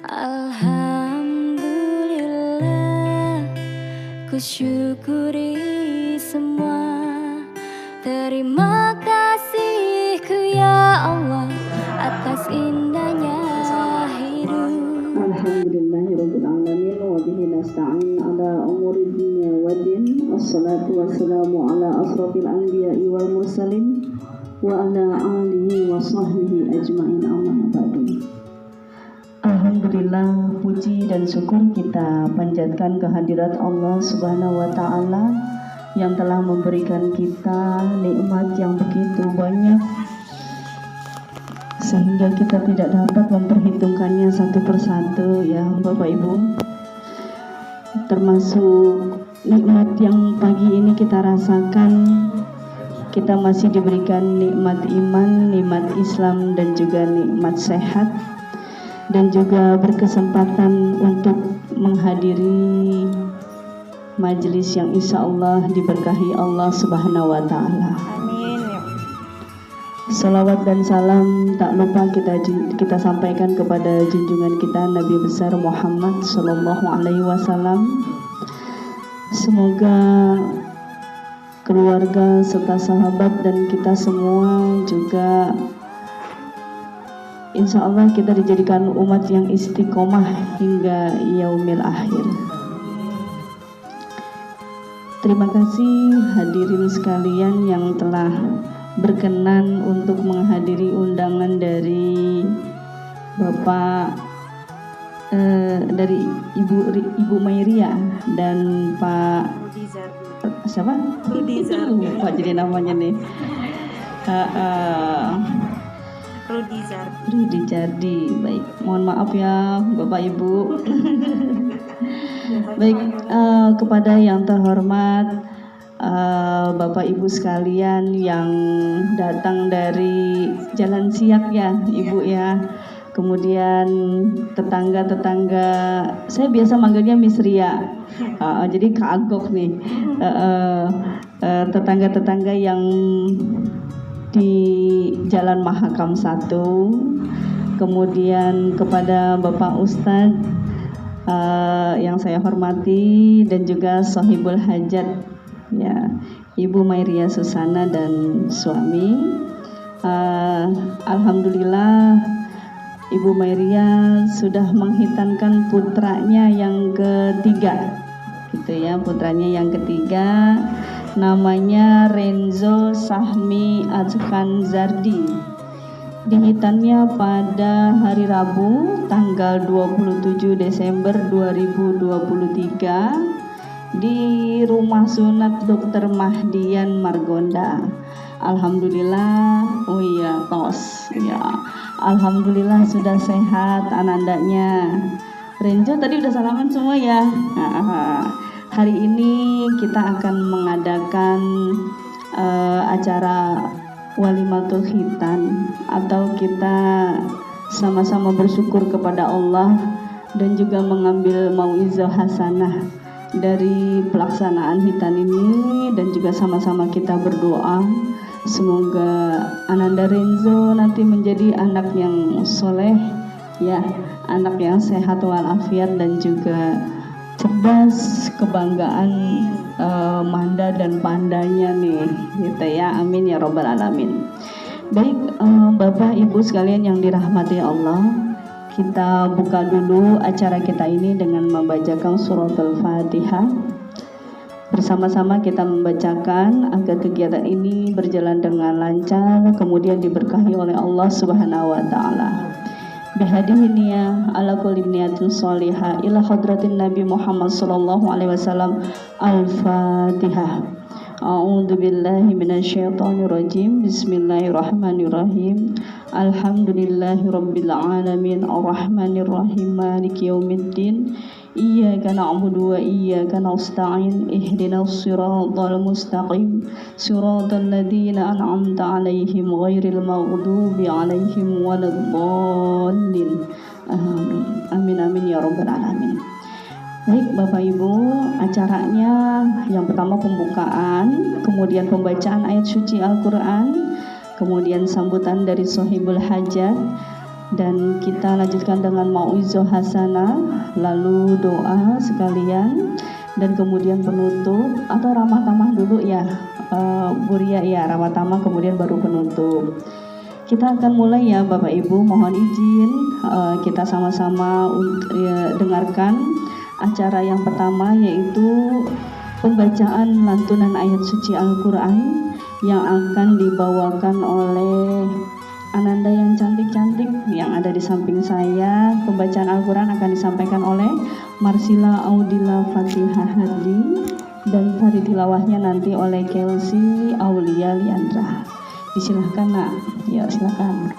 Alhamdulillah, ku syukuri semua. Terima kasihku ya Allah atas indahnya hidup. Alhamdulillahirabbil alamin wa bihi nasta'in ala umuri dunya waddin. Wassalatu wassalamu ala asrofil anbiya'i wal mursalin wa ala alihi wa sahbihi ajma'in, amma ba'du. Alhamdulillah, puji dan syukur kita panjatkan kehadirat Allah Subhanahu wa taala yang telah memberikan kita nikmat yang begitu banyak sehingga kita tidak dapat memperhitungkannya satu persatu ya Bapak Ibu. Termasuk nikmat yang pagi ini kita rasakan, kita masih diberikan nikmat iman, nikmat Islam, dan juga nikmat sehat, dan juga berkesempatan untuk menghadiri majelis yang insya Allah diberkahi Allah Subhanahu wa ta'ala. Amin. Salawat dan salam tak lupa kita sampaikan kepada junjungan kita Nabi besar Muhammad Sallallahu Alaihi Wasallam. Semoga keluarga serta sahabat dan kita semua juga insya Allah kita dijadikan umat yang istiqomah hingga yaumil akhir. Terima kasih hadirin sekalian yang telah berkenan untuk menghadiri undangan dari Bapak dari Ibu Mairia dan Pak siapa? Rudi Zardi. Lupa jadi namanya nih. Rudi Zardi. Baik, mohon maaf ya Bapak Ibu. Baik, kepada yang terhormat Bapak Ibu sekalian yang datang dari Jalan Siak ya Ibu ya. Kemudian tetangga-tetangga, saya biasa manggilnya Miss Ria, jadi kagok nih. Tetangga-tetangga yang di Jalan Mahakam 1, kemudian kepada Bapak Ustadz yang saya hormati, dan juga Sohibul Hajat ya Ibu Mairia Susana dan suami. Alhamdulillah Ibu Mairia sudah menghitankan putranya yang ketiga gitu ya, putranya yang ketiga namanya Renzo Sahmi Azkan Zardi. Dihitannya pada hari Rabu tanggal 27 Desember 2023 di Rumah Sunat Dr. Mahdian Margonda. Alhamdulillah, oh iya tos ya. Alhamdulillah sudah sehat anandanya. Renzo tadi udah salaman semua ya. Hari ini kita akan mengadakan acara walimatul khitan, atau kita sama-sama bersyukur kepada Allah dan juga mengambil mauizah hasanah dari pelaksanaan khitan ini, dan juga sama-sama kita berdoa semoga Ananda Renzo nanti menjadi anak yang soleh ya, anak yang sehat walafiat dan juga cerdas, kebanggaan Manda dan Pandanya nih gitu ya, amin ya robbal alamin. Baik, Bapak Ibu sekalian yang dirahmati Allah, kita buka dulu acara kita ini dengan membacakan surat Al-Fatihah. Bersama-sama kita membacakan agar kegiatan ini berjalan dengan lancar, kemudian diberkahi oleh Allah Subhanahu wa taala. Bihadihi niyah ala kulli niyatin shalihah ila hadratin Nabi Muhammad sallallahu alaihi wasallam. Al-Fatihah. A'udzu billahi minasyaitonir rajim. Bismillahirrahmanirrahim. Alhamdulillahirabbil alamin arrahmanir rahim maliki yaumiddin. Iyyaka na'budu wa iyyaka nasta'in ihdinas siratal mustaqim siratal ladzina an'amta 'alaihim ghairil maghdubi 'alaihim waladdallin. Amin. Amin amin ya rabbal alamin. Baik Bapak Ibu, acaranya yang pertama pembukaan, kemudian pembacaan ayat suci Al-Quran, kemudian sambutan dari Sohibul Hajat, Dan kita lanjutkan dengan mau'izah hasanah, lalu doa sekalian, dan kemudian penutup atau ramah tamah dulu ya, Bu Ria ya, ramah tamah kemudian baru penutup. Kita akan mulai ya Bapak Ibu, mohon izin kita sama-sama dengarkan acara yang pertama, yaitu pembacaan lantunan ayat suci Al-Quran yang akan dibawakan oleh Ananda yang cantik-cantik yang ada di samping saya. Pembacaan Al-Quran akan disampaikan oleh Marsila Audila Fatihah Hardi, dan sari tilawahnya nanti oleh Kelsey Aulia Liandra. Disilahkan nak, ya silakan.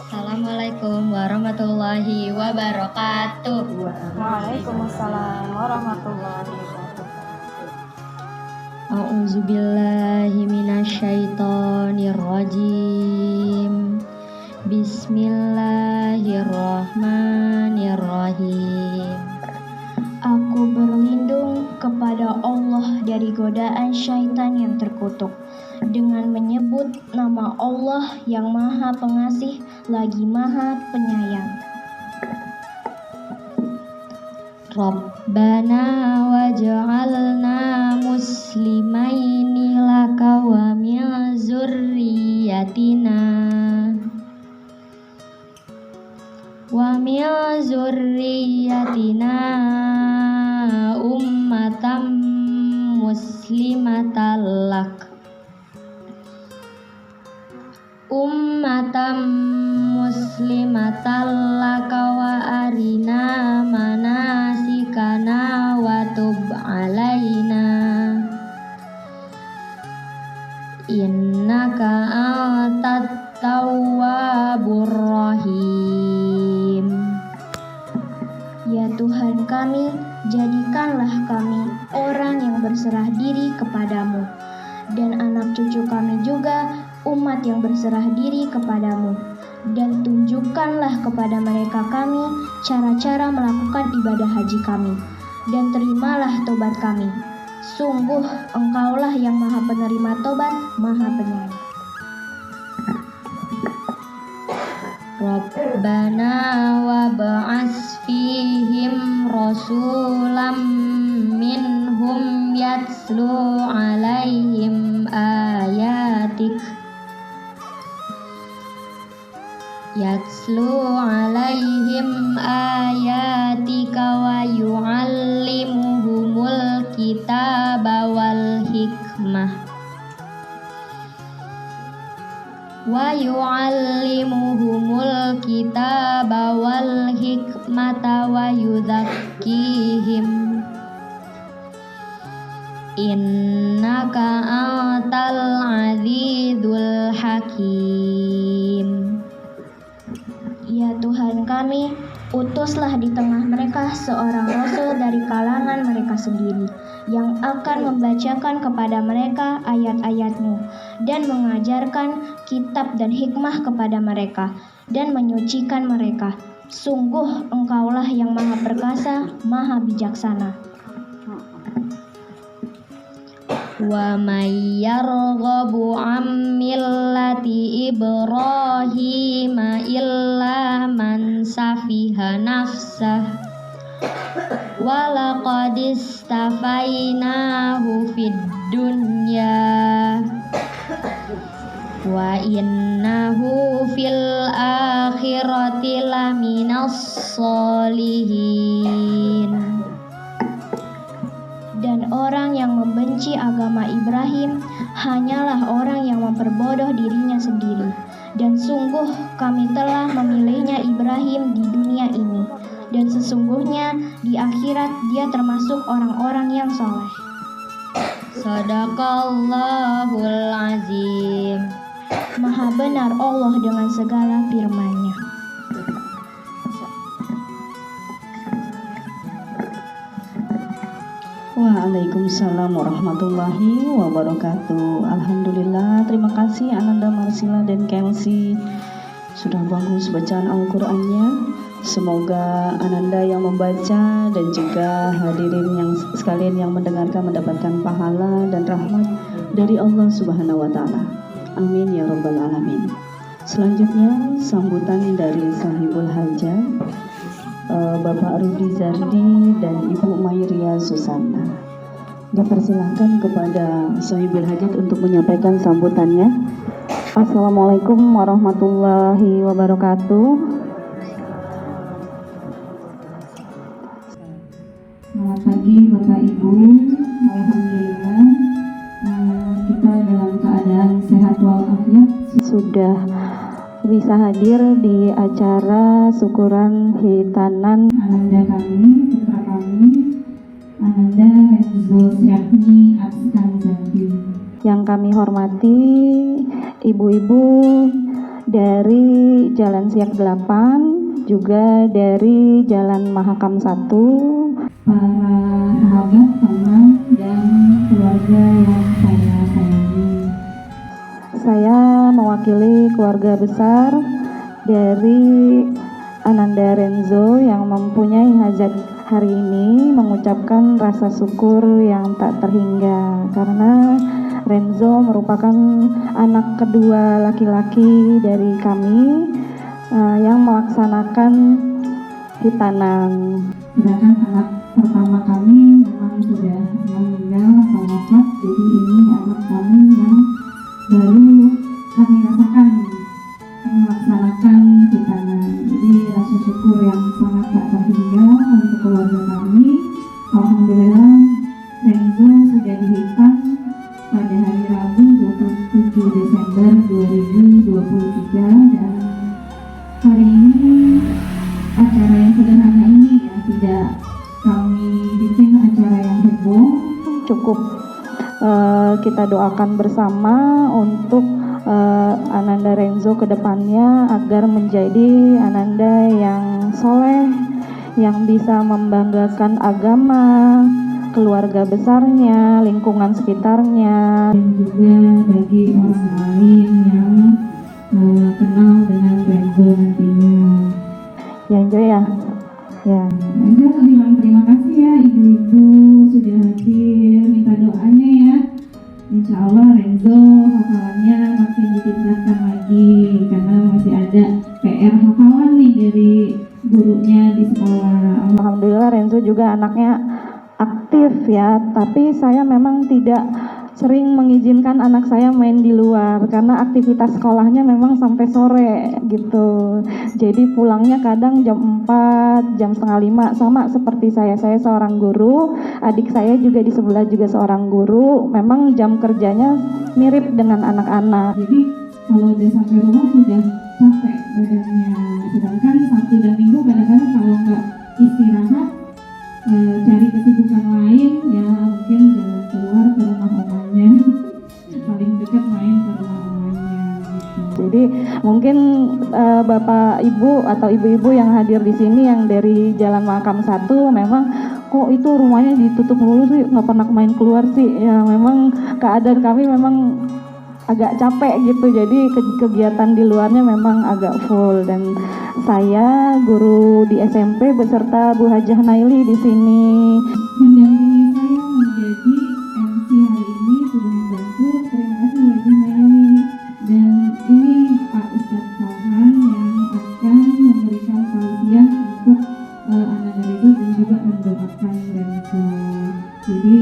Assalamualaikum warahmatullahi wabarakatuh. Waalaikumsalam warahmatullahi wabarakatuh. A'udzubillahi minasyaitonirrajim. Bismillahirrahmanirrahim. Aku berlindung kepada Allah dari godaan syaitan yang terkutuk dengan menyebut nama Allah yang Maha Pengasih lagi Maha Penyayang. Rabbana waj'alna muslimaini laka wa min zurriyyatina ummatan muslimatan laka wa arina manasikana wa tub alaina innaka antat tawwabur rahim. Ya Tuhan kami, jadikanlah kami orang yang berserah diri kepadamu, dan anak cucu kami juga umat yang berserah diri kepadamu, dan tunjukkanlah kepada mereka kami cara-cara melakukan ibadah haji kami, dan terimalah tobat kami. Sungguh Engkaulah yang Maha Penerima Tobat, Maha Penyayang. Rabbana wa ba'as fihim rasulam minhum yatslu alaihim ayatika wa yu'allimuhumul kitaba wal hikmah wa yudzakkihim innaka antal azizul hakim. Ya Tuhan kami, utuslah di tengah mereka seorang rasul dari kalangan mereka sendiri, yang akan membacakan kepada mereka ayat-ayat-Mu dan mengajarkan kitab dan hikmah kepada mereka dan menyucikan mereka. Sungguh Engkaulah yang Maha Perkasa, Maha Bijaksana. Wa may yarghabu an millati Ibrahim illa man safiha nafsah wa laqad istafainahu fid dunya wa innahu fil akhirati laminas sholihin. Dan orang yang membenci agama Ibrahim hanyalah orang yang memperbodoh dirinya sendiri. Dan sungguh kami telah memilihnya Ibrahim di dunia ini, dan sesungguhnya di akhirat dia termasuk orang-orang yang soleh. Sadaqallahul azim. Maha benar Allah dengan segala firman-Nya. Waalaikumsalam warahmatullahi wabarakatuh. Alhamdulillah, terima kasih Ananda, Marsila, dan Kelsey sudah bagus bacaan Al-Qur'annya. Semoga Ananda yang membaca dan juga hadirin yang sekalian yang mendengarkan mendapatkan pahala dan rahmat dari Allah Subhanahu wa taala. Amin ya rabbal alamin. Selanjutnya sambutan dari Sahibul Hajat, Bapak Rudi Zardi dan Ibu Mayria Susana. Dipersilahkan kepada Sahibul Hajat untuk menyampaikan sambutannya. Assalamualaikum warahmatullahi wabarakatuh. Selamat pagi Bapak Ibu. Alhamdulillah kita dalam keadaan sehat walafiat Sudah bisa hadir di acara syukuran hitanan Ananda kami, putra kami, Ananda Renzo Syahni Atskan Zandi. yang kami hormati ibu-ibu dari Jalan Siak 8, juga dari Jalan Mahakam 1, para sahabat, teman, dan keluarga yang saya sayangi. Saya mewakili keluarga besar dari Ananda Renzo yang mempunyai hajat hari ini mengucapkan rasa syukur yang tak terhingga karena Renzo merupakan anak kedua laki-laki dari kami yang melaksanakan hitanan. Sedangkan anak pertama kami memang sudah meninggal atau wafat, jadi ini anak kami yang baru kami rasakan melaksanakan hitanan. Jadi rasa syukur yang sangat tak terhingga untuk keluarga kami. Alhamdulillah Renzo sudah dihitan pada hari Rabu 27 Desember 2023 dan hari ini acara yang sederhana ini ya, tidak kami bikin acara yang heboh. Cukup kita doakan bersama untuk Ananda Renzo ke depannya agar menjadi Ananda yang soleh, yang bisa membanggakan agama, keluarga besarnya, lingkungan sekitarnya, Dan juga bagi orang lain yang kenal dengan Renzo nantinya. ya enjoy ya. Renzo bilang terima kasih ya ibu-ibu sudah hadir, minta doanya ya. Insya Allah Renzo hafalannya makin ditingkatkan lagi karena masih ada PR hafalan nih dari gurunya di sekolah. Alhamdulillah Renzo juga anaknya aktif ya, tapi saya memang tidak sering mengizinkan anak saya main di luar karena aktivitas sekolahnya memang sampai sore gitu. Jadi pulangnya kadang jam 4, jam setengah 5, sama seperti saya seorang guru, adik saya juga di sebelah juga seorang guru, memang jam kerjanya mirip dengan anak-anak. Jadi kalau udah sampai rumah sudah capek badannya. Sedangkan Sabtu dan Minggu kadang-kadang kalau nggak istirahat cari kesibukan lain ya mungkin jalan keluar ke rumah omanya paling dekat main ke rumah omanya gitu. Jadi mungkin Bapak Ibu atau ibu-ibu yang hadir di sini yang dari Jalan Mahakam 1 memang kok itu rumahnya ditutup mulu sih, nggak pernah main keluar sih. Ya memang keadaan kami memang agak capek gitu, jadi kegiatan di luarnya memang agak full. Dan saya guru di SMP beserta Bu Hajah Naili di sini. Mendampingi saya menjadi MC hari ini sudah membantu, terima kasih Bu Hajah Naili. Dan ini Pak Ustadz Farhan yang akan memberikan tausiah untuk Ananda Renzo dan juga mendoakan Renzo. Jadi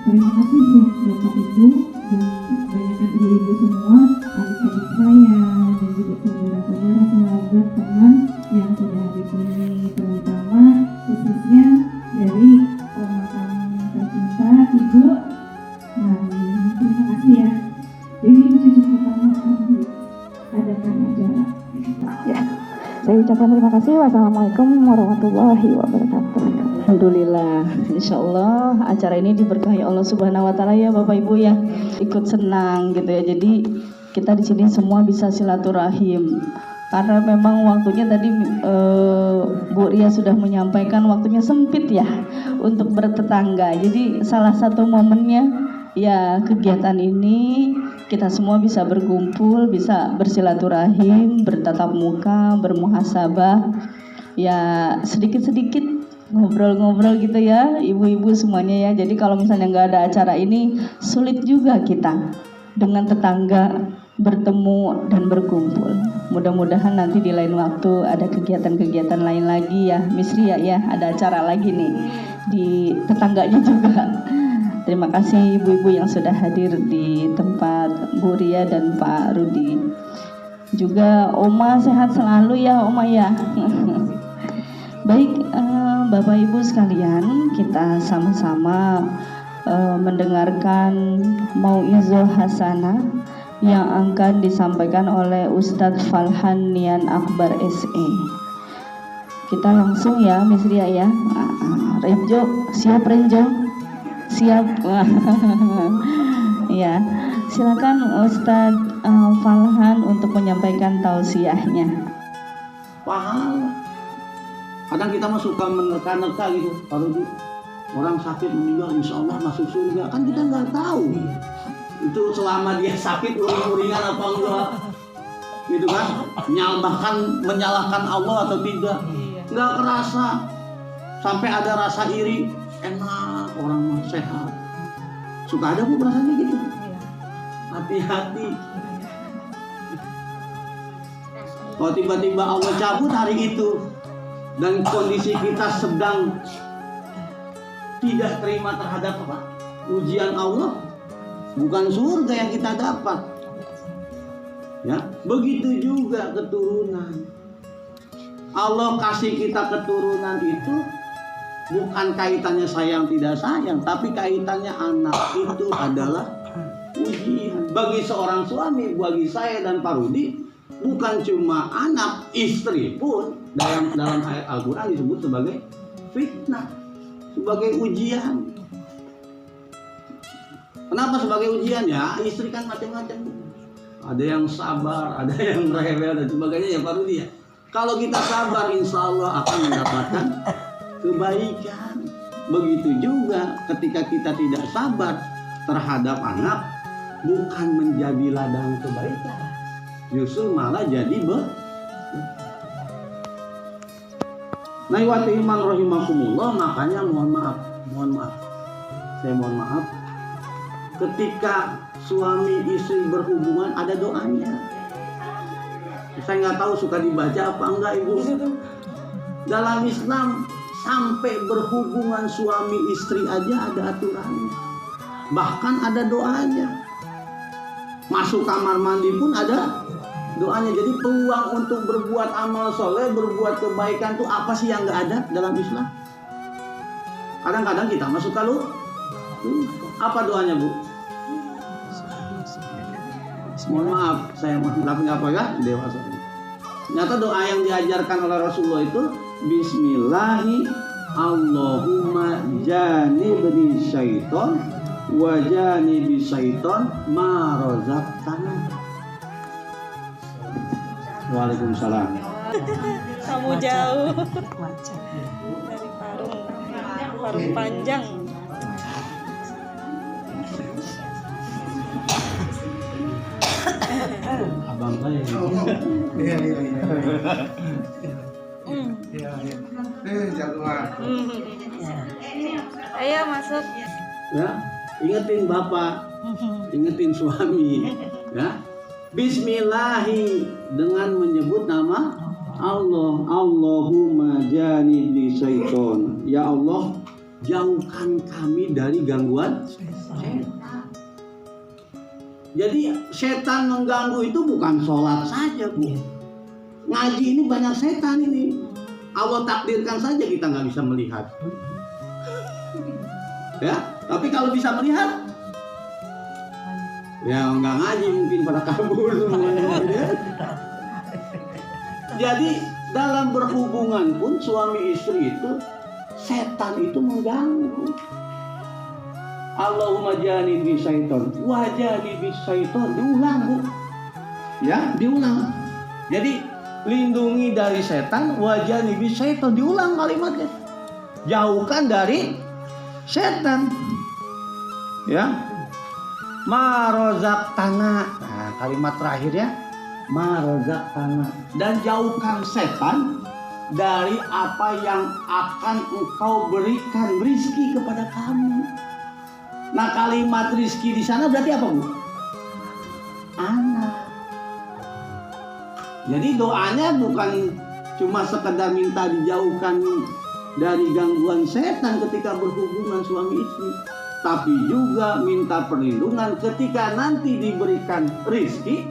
terima kasih Bapak Ibu dan banyakkan ibu-ibu semua, adik-adik saya dan juga saudara-saudara, sahabat, teman yang sudah di sini, terutama khususnya dari oma kami tercinta Ibu Mami. Terima kasih ya. Jadi cucu pertama kami adakan acara. Ya, saya ucapkan terima kasih. Wassalamualaikum warahmatullahi wabarakatuh. Alhamdulillah, insya Allah acara ini diberkahi Allah Subhanahu Wa Taala ya Bapak Ibu ya, ikut senang gitu ya. Jadi kita di sini semua bisa silaturahim karena memang waktunya tadi Bu Ria sudah menyampaikan waktunya sempit ya untuk bertetangga. Jadi salah satu momennya ya kegiatan ini kita semua bisa berkumpul, bisa bersilaturahim, bertatap muka, bermuhasabah, ya sedikit-sedikit ngobrol-ngobrol gitu ya ibu-ibu semuanya ya. Jadi kalau misalnya nggak ada acara ini sulit juga kita dengan tetangga bertemu dan berkumpul. Mudah-mudahan nanti di lain waktu ada kegiatan-kegiatan lain lagi ya Miss Ria ya, ada acara lagi nih di tetangganya juga. Terima kasih ibu-ibu yang sudah hadir di tempat Bu Ria dan Pak Rudi. Juga Oma sehat selalu ya Oma ya. Baik Bapak Ibu sekalian, kita sama-sama mendengarkan mau'izah hasanah yang akan disampaikan oleh Ustadz Falhan Nian Akbar SE. Kita langsung ya Miss Ria ya. Renjo, siap Renjo? Siap. Ya, silakan Ustadz Falhan untuk menyampaikan tausiahnya. Pahala. Kadang kita mah suka menerka-nerka gitu. Kalau orang sakit meninggal insya Allah masuk surga, kan kita nggak tahu itu selama dia sakit uring-uringan apa enggak gitu kan, menyalahkan Allah atau tidak, nggak kerasa sampai ada rasa iri, enak orang mah sehat, suka ada bu rasanya gitu. Hati-hati kalau tiba-tiba Allah cabut hari itu dan kondisi kita sedang tidak terima terhadap apa? Ujian Allah, bukan surga yang kita dapat. Ya, begitu juga keturunan. Allah kasih kita keturunan itu bukan kaitannya sayang tidak sayang, tapi kaitannya anak itu adalah ujian. Bagi seorang suami, bagi saya dan Pak Rudi, bukan cuma anak, istri pun dalam ayat Al-Quran disebut sebagai fitnah, sebagai ujian. Kenapa sebagai ujian? Ya istri kan macam-macam, ada yang sabar, ada yang rewel dan sebagainya ya Pak Rudi ya. Kalau kita sabar insya Allah akan mendapatkan kebaikan. Begitu juga ketika kita tidak sabar terhadap anak, bukan menjadi ladang kebaikan, justru malah jadi Nah, iwati iman rahimakumullah, makanya mohon maaf. Saya mohon maaf. Ketika suami istri berhubungan ada doanya. Saya nggak tahu suka dibaca apa enggak ibu. Dalam Islam sampai berhubungan suami istri aja ada aturannya. Bahkan ada doanya. Masuk kamar mandi pun ada doanya. Jadi peluang untuk berbuat amal soleh, berbuat kebaikan itu apa sih yang nggak ada dalam Islam? Kadang-kadang kita masuk kalau apa doanya bu? Mohon maaf, saya nggak apa ya dewasa. Ternyata doa yang diajarkan oleh Rasulullah itu Bismillahi Allahumma janibni syaiton wa janibi syaiton ma razaqtana. Waalaikumsalam. Kamu jauh dari Parung panjang. Abang saya. Iya. Jagoan. Ayo masuk. Ya, ingetin bapak, ingetin suami, ya. Bismillahi dengan menyebut nama Allah. Allahumma janibni syaiton. Ya Allah, jauhkan kami dari gangguan setan. Jadi setan mengganggu itu bukan sholat saja bu. Ngaji ini banyak setan ini. Allah takdirkan saja kita nggak bisa melihat. Ya, tapi kalau bisa melihat, ya nggak ngaji mungkin pada kabur semuanya. Ya. Jadi dalam berhubungan pun suami istri itu setan itu mengganggu. Allahumma janibi syaiton wa janibi syaiton, diulang bu. Ya, diulang. Jadi lindungi dari setan, wa janibi syaiton, diulang kalimatnya. Jauhkan dari setan. Ya. Ma razaqtana. Nah, kalimat terakhir ya. Ma razaqtana. Dan jauhkan setan dari apa yang akan engkau berikan rizki kepada kamu. Nah, kalimat rizki di sana berarti apa bu? Anak. Jadi doanya bukan cuma sekedar minta dijauhkan dari gangguan setan ketika berhubungan suami istri, tapi juga minta perlindungan ketika nanti diberikan rizki.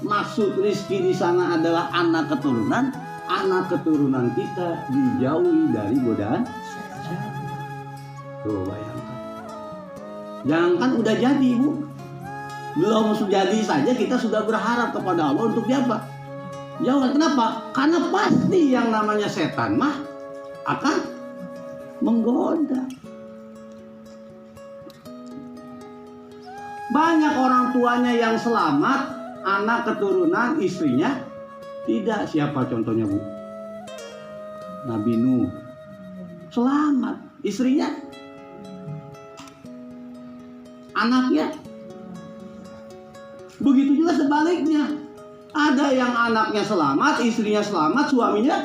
Maksud rizki di sana adalah anak keturunan. Anak keturunan kita dijauhi dari godaan. Tuh bayangkan. Jangankan udah jadi, Bu. Belum jadi saja kita sudah berharap kepada Allah untuk apa? Jauh. Kenapa? Karena pasti yang namanya setan mah akan menggoda. Banyak orang tuanya yang selamat, anak keturunan istrinya tidak. Siapa contohnya, Bu? Nabi Nuh selamat, istrinya, anaknya. Begitu juga sebaliknya. Ada yang anaknya selamat, istrinya selamat, suaminya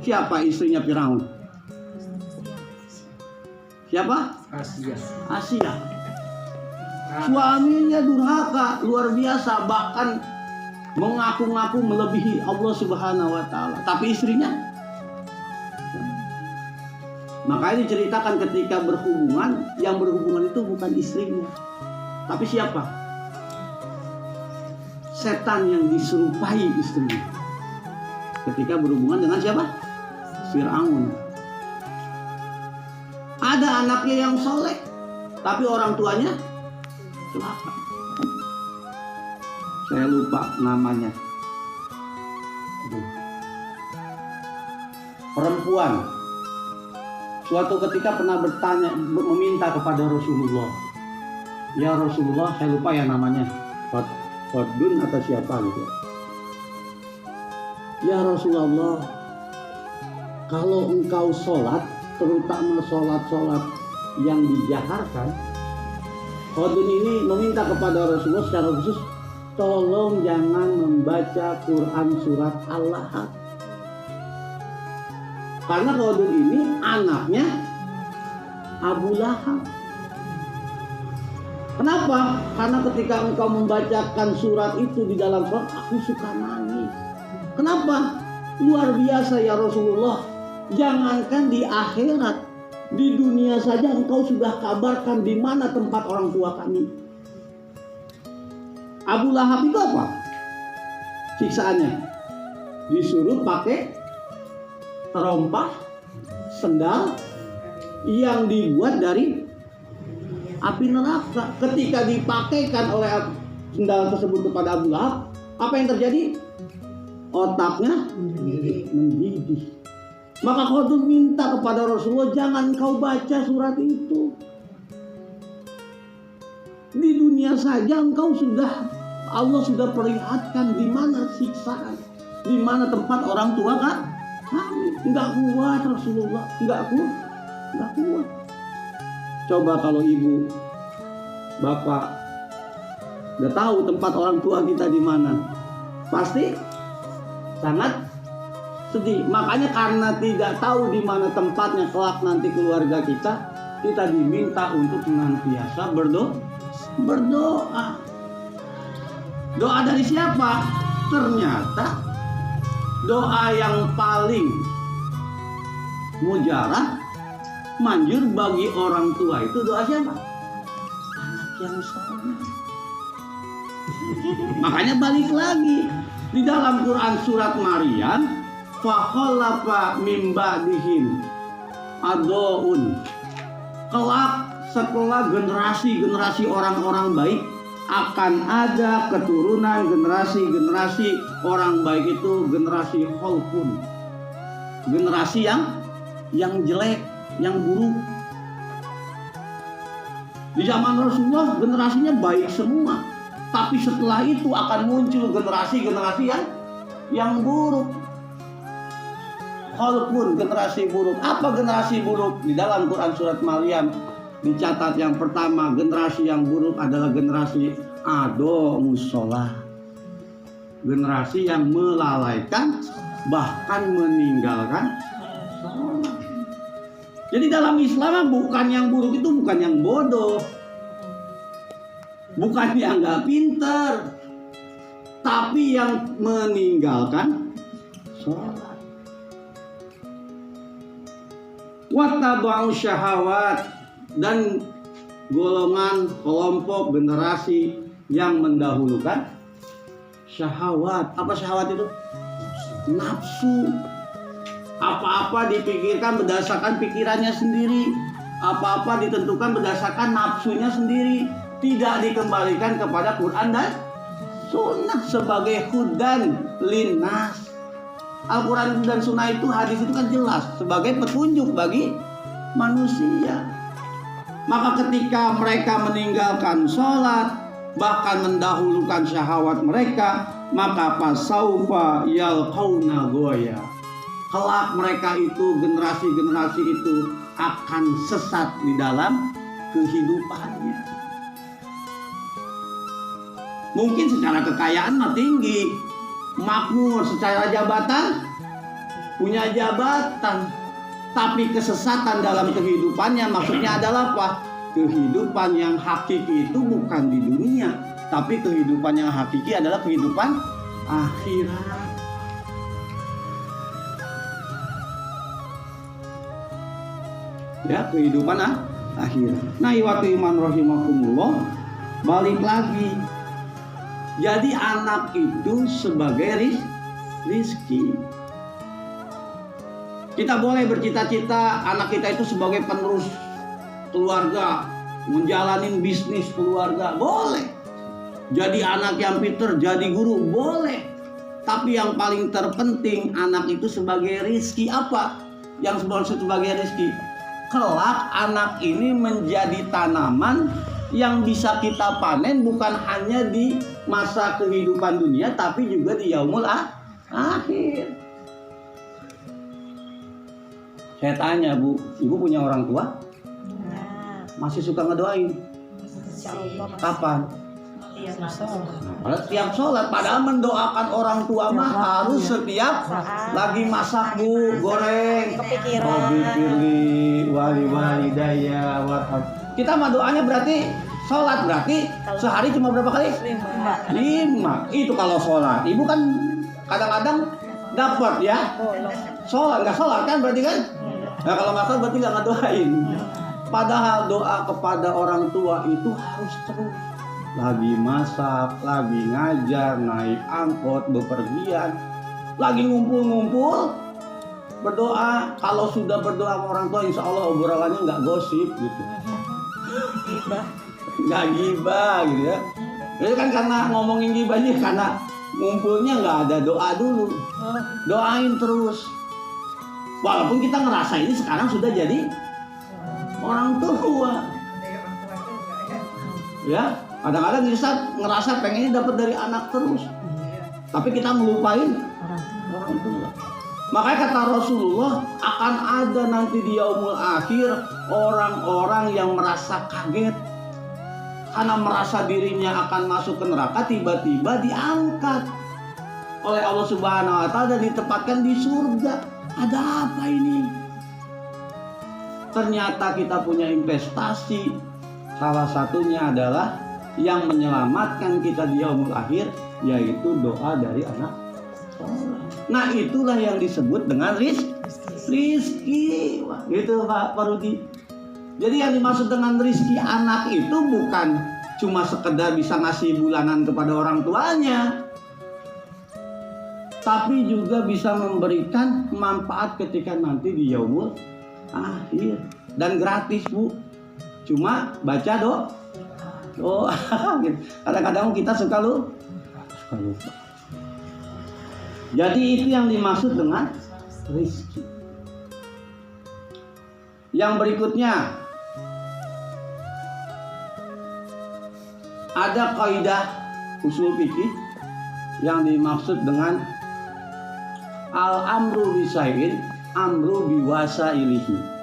siapa? Istrinya Firaun. Siapa? Asia. Suaminya durhaka luar biasa, bahkan mengaku-ngaku melebihi Allah Subhanahu wa taala. Tapi istrinya, makanya diceritakan ketika berhubungan, yang berhubungan itu bukan istrinya, tapi siapa? Setan yang diserupai istrinya. Ketika berhubungan dengan siapa? Firaun. Ada anaknya yang soleh, tapi orang tuanya celaka. Saya lupa namanya. Perempuan suatu ketika pernah bertanya, meminta kepada Rasulullah, ya Rasulullah, saya lupa ya namanya, Fadun atau siapa gitu. Ya Rasulullah, kalau engkau sholat, terutama sholat yang dijaharkan, Fadun ini meminta kepada Rasulullah secara khusus, tolong jangan membaca Quran surat Al-Lahab. Karena Fadun ini anaknya Abu Lahab. Kenapa? Karena ketika engkau membacakan surat itu di dalam sholat, aku suka nangis. Kenapa? Luar biasa ya Rasulullah. Jangankan di akhirat, di dunia saja engkau sudah kabarkan di mana tempat orang tua kami. Abu Lahab itu apa? Siksaannya disuruh pakai terompah sendal yang dibuat dari api neraka. Ketika dipakaikan oleh sendal tersebut kepada Abu Lahab, apa yang terjadi? Otaknya mendidih. Maka Khadijah minta kepada Rasulullah, jangan kau baca surat itu. Di dunia saja engkau sudah, Allah sudah perlihatkan di mana siksaan, di mana tempat orang tua kan? Enggak kuat Rasulullah, enggak kuat. Coba kalau ibu, bapak udah tahu tempat orang tua kita di mana, pasti sangat sedih. Makanya karena tidak tahu di mana tempatnya kelak nanti keluarga kita diminta untuk senantiasa berdoa. Doa dari siapa? Ternyata doa yang paling mujarab, manjur bagi orang tua itu doa siapa? Anak yang soleh. Makanya balik lagi di dalam Quran surat Maryam, fa khalafa min ba'dihim adoun. Kelak setelah generasi orang-orang baik akan ada keturunan generasi orang baik itu generasi khalfun. Generasi yang jelek, yang buruk. Di zaman Rasulullah generasinya baik semua, tapi setelah itu akan muncul generasi yang buruk. Khalfun, generasi buruk. Apa generasi buruk? Di dalam Quran surat Maryam dicatat yang pertama, generasi yang buruk adalah generasi adomus sholah. Generasi yang melalaikan bahkan meninggalkan sholat. Jadi dalam Islam bukan yang buruk itu bukan yang bodoh, bukan yang nggak pinter, tapi yang meninggalkan sholat. Wattaba'u syahawat, dan golongan, kelompok, generasi yang mendahulukan syahwat. Apa syahwat itu? Nafsu. Apa-apa dipikirkan berdasarkan pikirannya sendiri, apa-apa ditentukan berdasarkan nafsunya sendiri, tidak dikembalikan kepada Quran dan Sunnah sebagai hudan linnas. Al-Quran dan Sunnah itu, hadis itu kan jelas sebagai petunjuk bagi manusia. Maka ketika mereka meninggalkan sholat, bahkan mendahulukan syahwat mereka, maka fasaufa yalqauna goya. Kelak mereka itu, generasi-generasi itu akan sesat di dalam kehidupannya. Mungkin secara kekayaan mah tinggi, makmur, secara jabatan punya jabatan, tapi kesesatan dalam kehidupannya maksudnya adalah apa? Kehidupan yang hakiki itu bukan di dunia, tapi kehidupan yang hakiki adalah kehidupan akhirat. Ya, kehidupan akhirat. Nah, iwatu iman rahimakumullah, balik lagi. Jadi anak itu sebagai rizki. Kita boleh bercita-cita anak kita itu sebagai penerus keluarga, menjalanin bisnis keluarga, boleh. Jadi anak yang pintar, jadi guru, boleh. Tapi yang paling terpenting, anak itu sebagai rizki. Apa yang sebagai rizki? Kelak anak ini menjadi tanaman yang bisa kita panen bukan hanya di masa kehidupan dunia, tapi juga di yaumul akhir. Saya tanya, Bu, Ibu punya orang tua? Masih suka ngedoain? Kapan? Setiap sholat. Padahal mendoakan orang tua mah harus setiap lagi masak, Bu, goreng. Kepikiran. Wali daya. Kita mah doanya berarti sholat, berarti sehari cuma berapa kali? 5. Itu kalau sholat. Ibu kan kadang-kadang dapat ya. Sholat, nggak sholat kan berarti kan? Nah kalau nggak sholat berarti nggak ngedoain. Padahal doa kepada orang tua itu harus terus. Lagi masak, lagi ngajar, naik angkot, bepergian, lagi ngumpul-ngumpul, berdoa. Kalau sudah berdoa sama orang tua, insya Allah obrolannya nggak gosip gitu, nggak gibah gitu ya. Itu kan karena ngomongin gibahnya, karena ngumpulnya nggak ada doa dulu. Doain terus. Walaupun kita ngerasa ini sekarang sudah jadi orang tua, ya. Kadang-kadang kita ngerasa pengennya dapat dari anak terus, tapi kita ngelupain orang tua. Makanya kata Rasulullah, akan ada nanti di yaumul akhir orang-orang yang merasa kaget karena merasa dirinya akan masuk ke neraka, tiba-tiba diangkat oleh Allah Subhanahu wa Ta'ala dan ditempatkan di surga. Ada apa ini? Ternyata kita punya investasi. Salah satunya adalah yang menyelamatkan kita di yaumul akhir, yaitu doa dari anak. Nah itulah yang disebut dengan rizki. Wah, gitu Pak Rudi. Jadi yang dimaksud dengan rizki anak itu bukan cuma sekedar bisa ngasih bulanan kepada orang tuanya, tapi juga bisa memberikan manfaat ketika nanti di yaumul akhir. Dan gratis, Bu. Cuma baca doa. Kadang-kadang kita suka lupa. Jadi itu yang dimaksud dengan rizki. Yang berikutnya, ada kaidah usul fikih yang dimaksud dengan al-amru bisain amru biwasailihi.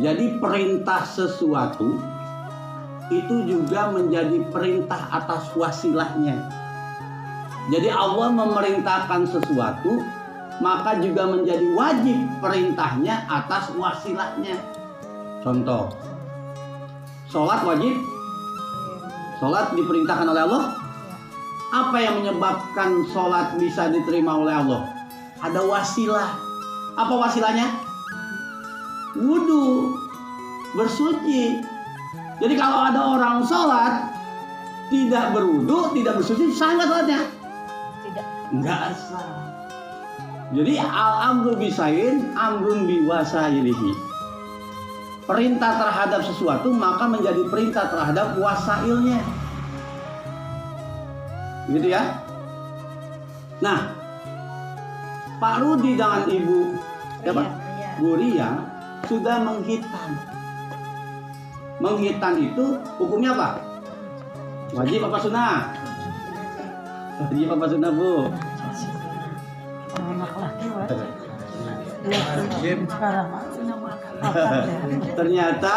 Jadi perintah sesuatu itu juga menjadi perintah atas wasilahnya. Jadi Allah memerintahkan sesuatu, maka juga menjadi wajib perintahnya atas wasilahnya. Contoh, sholat wajib. Sholat diperintahkan oleh Allah. Apa yang menyebabkan sholat bisa diterima oleh Allah? Ada wasilah. Apa wasilahnya? Wudhu, bersuci. Jadi kalau ada orang sholat tidak berwudhu, tidak bersuci, sah nggak sholatnya? Tidak. Nggak sah. Jadi al-amru bisain, amrun biwasailihi. Perintah terhadap sesuatu maka menjadi perintah terhadap wasailnya. Gitu ya. Nah, Pak Rudi dengan Ibu siapa? Bu Ria sudah menghitan. Menghitan itu hukumnya apa? Wajib apa sunnah? Wajib apa sunnah, Bu? Ternyata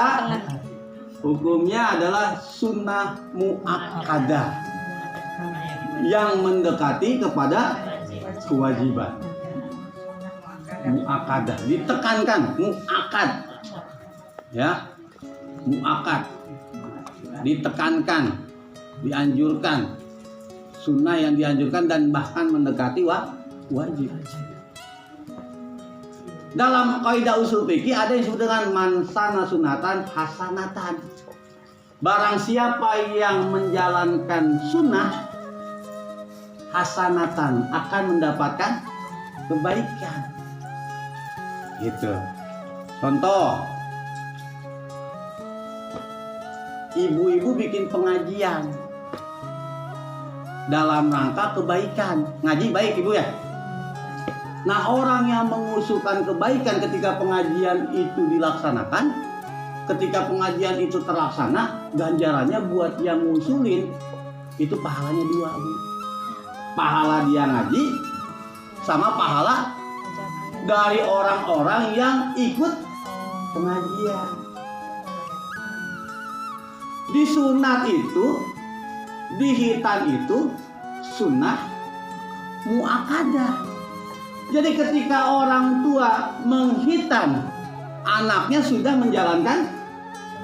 hukumnya adalah sunnah muakkadah yang mendekati kepada kewajiban. Muakkadah, ditekankan, muakkad. Ya. Muakkad. Ditekankan, dianjurkan. Sunnah yang dianjurkan dan bahkan mendekati wajib. Dalam kaidah usul fikih ada yang disebut dengan mansana sunatan hasanatan. Barang siapa yang menjalankan sunnah hasanatan akan mendapatkan kebaikan. Gitu. Contoh, ibu-ibu bikin pengajian dalam rangka kebaikan. Ngaji baik ibu ya. Nah, orang yang mengusulkan kebaikan ketika pengajian itu dilaksanakan, ketika pengajian itu terlaksana, ganjarannya buat yang ngusulin itu pahalanya 2, Bu. Pahala dia ngaji sama pahala dari orang-orang yang ikut pengajian. Di sunat itu, di hitan itu sunnah muakkadah. Jadi ketika orang tua menghitan, anaknya sudah menjalankan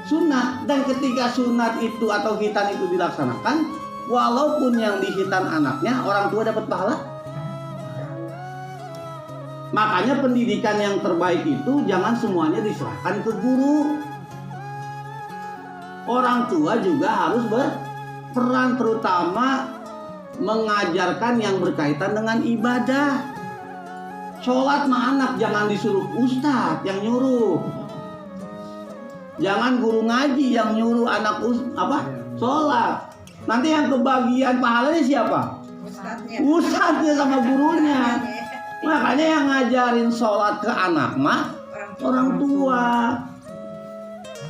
sunat. Dan ketika sunat itu atau hitan itu dilaksanakan, walaupun yang dihitan anaknya, orang tua dapat pahala. Makanya pendidikan yang terbaik itu jangan semuanya diserahkan ke guru. Orang tua juga harus berperan, terutama mengajarkan yang berkaitan dengan ibadah. Sholat mah anak jangan disuruh ustadz yang nyuruh. Jangan guru ngaji yang nyuruh anak sholat. Nanti yang kebagian pahalanya siapa? Ustadznya sama gurunya. Makanya yang ngajarin sholat ke anak mah orang tua.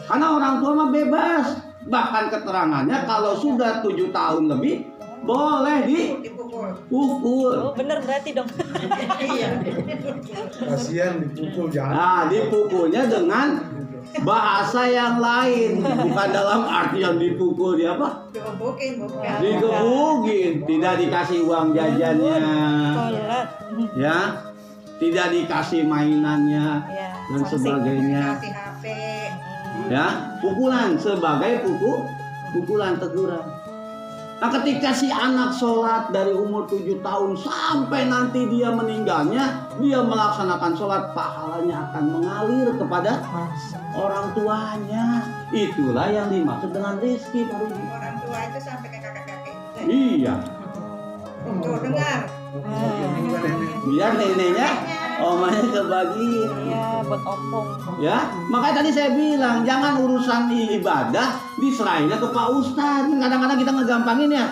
Karena orang tua mah bebas. Bahkan keterangannya kalau sudah 7 tahun lebih boleh dipukul. Oh, bener berarti dong. Kasihan dipukul jangan. Nah, dipukulnya dengan bahasa yang lain, bukan dalam artian dipukul dia apa? Digebukin, tidak dikasih uang jajannya, ya, tidak dikasih mainannya dan sebagainya, ya, pukulan sebagai pukulan teguran. Nah, ketika si anak sholat dari umur 7 tahun sampai nanti dia meninggalnya, dia melaksanakan sholat, pahalanya akan mengalir kepada orang tuanya. Itulah yang dimaksud dengan rezeki. Orang tua itu sampai ke kakak-kakek. Iya. Tuh dengar. Biar neneknya, omanya kebagi. Iya, buat ompong. Ya, makanya tadi saya bilang jangan urusan ibadah diserahinnya ke Pak Ustadz. Kadang-kadang kita ngegampangin ya.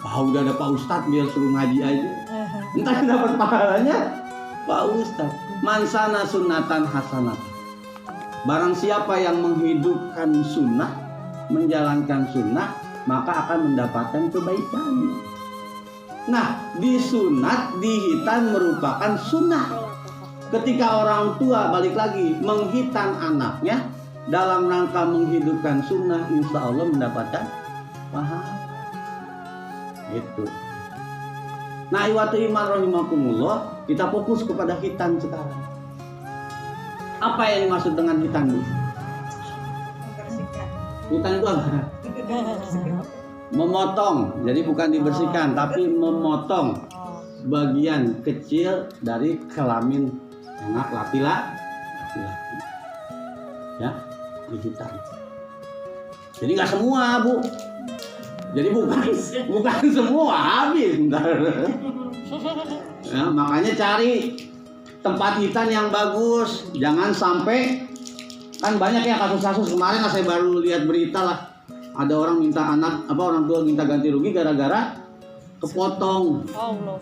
Udah ada Pak Ustadz, biar suruh ngaji aja. Entar dapat pahalanya Pak Ustadz. Mansana sunatan hasanat. Barang siapa yang menghidupkan sunnah, menjalankan sunnah, maka akan mendapatkan kebaikan. Nah, disunat, dihitan merupakan sunnah. Ketika orang tua balik lagi menghitan anaknya dalam rangka menghidupkan sunnah, insya Allah mendapatkan pahala. Itu. Nah, iwatu iman rahimakumullah, kita fokus kepada hitan sekarang. Apa yang dimaksud dengan hitan, Bu? Membersihkan. Hitan itu apa? memotong. Jadi bukan dibersihkan, tapi memotong Oh. bagian kecil dari kelamin anak laki-laki. Ya, dihitan. Jadi nggak semua, Bu. Jadi bukan semua habis. Ya, makanya cari tempat hitan yang bagus. Jangan sampai, kan banyak ya kasus-kasus kemarin saya baru lihat berita lah. Ada orang minta orang tua minta ganti rugi gara-gara kepotong. Allah.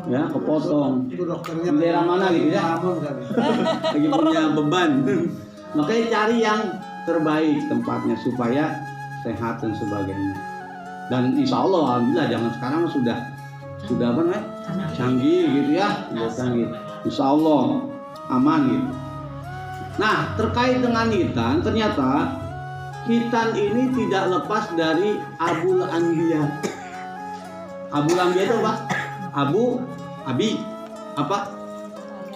Ya, kepotong. Itu dokternya Di daerah mana gitu ya? kan? Lagi punya beban. Makanya cari yang terbaik tempatnya supaya sehat dan sebagainya. Dan insya Allah, alhamdulillah zaman sekarang sudah apa namanya? Canggih gitu ya, sudah canggih. Insya Allah aman gitu. Nah, terkait dengan hitan, ternyata hitan ini tidak lepas dari Abul Anbiya. Abul Anbiya itu apa? Abi, apa?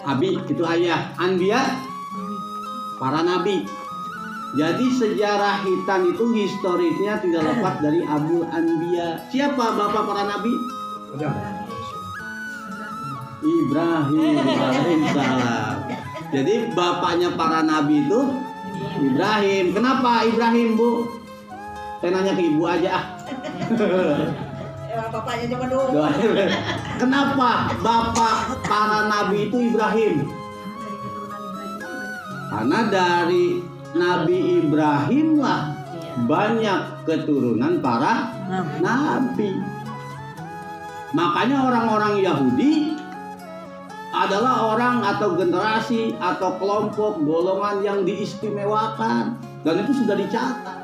Abi itu ayah, Anbiya para nabi. Jadi sejarah hitan itu historisnya tidak lepas dari Abul Anbiya. Siapa bapak para nabi? Ibrahim alaihissalam. Jadi bapaknya para nabi itu Ibrahim. Kenapa Ibrahim, Bu? Saya nanya ke ibu aja. Bapaknya cuma dulu. Kenapa bapak para nabi itu Ibrahim? Karena dari Nabi Ibrahim lah banyak keturunan para nabi. Makanya orang-orang Yahudi adalah orang atau generasi atau kelompok golongan yang diistimewakan, dan itu sudah dicatat.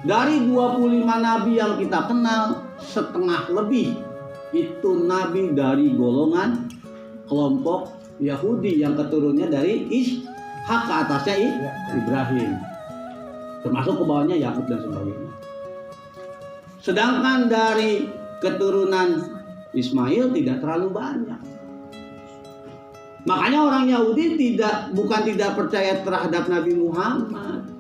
Dari 25 nabi yang kita kenal, setengah lebih itu nabi dari golongan kelompok Yahudi yang keturunnya dari Ishak, ke atasnya Ibrahim, termasuk ke bawahnya Yakub dan sebagainya. Sedangkan dari keturunan Ismail tidak terlalu banyak. Makanya orang Yahudi bukan tidak percaya terhadap Nabi Muhammad.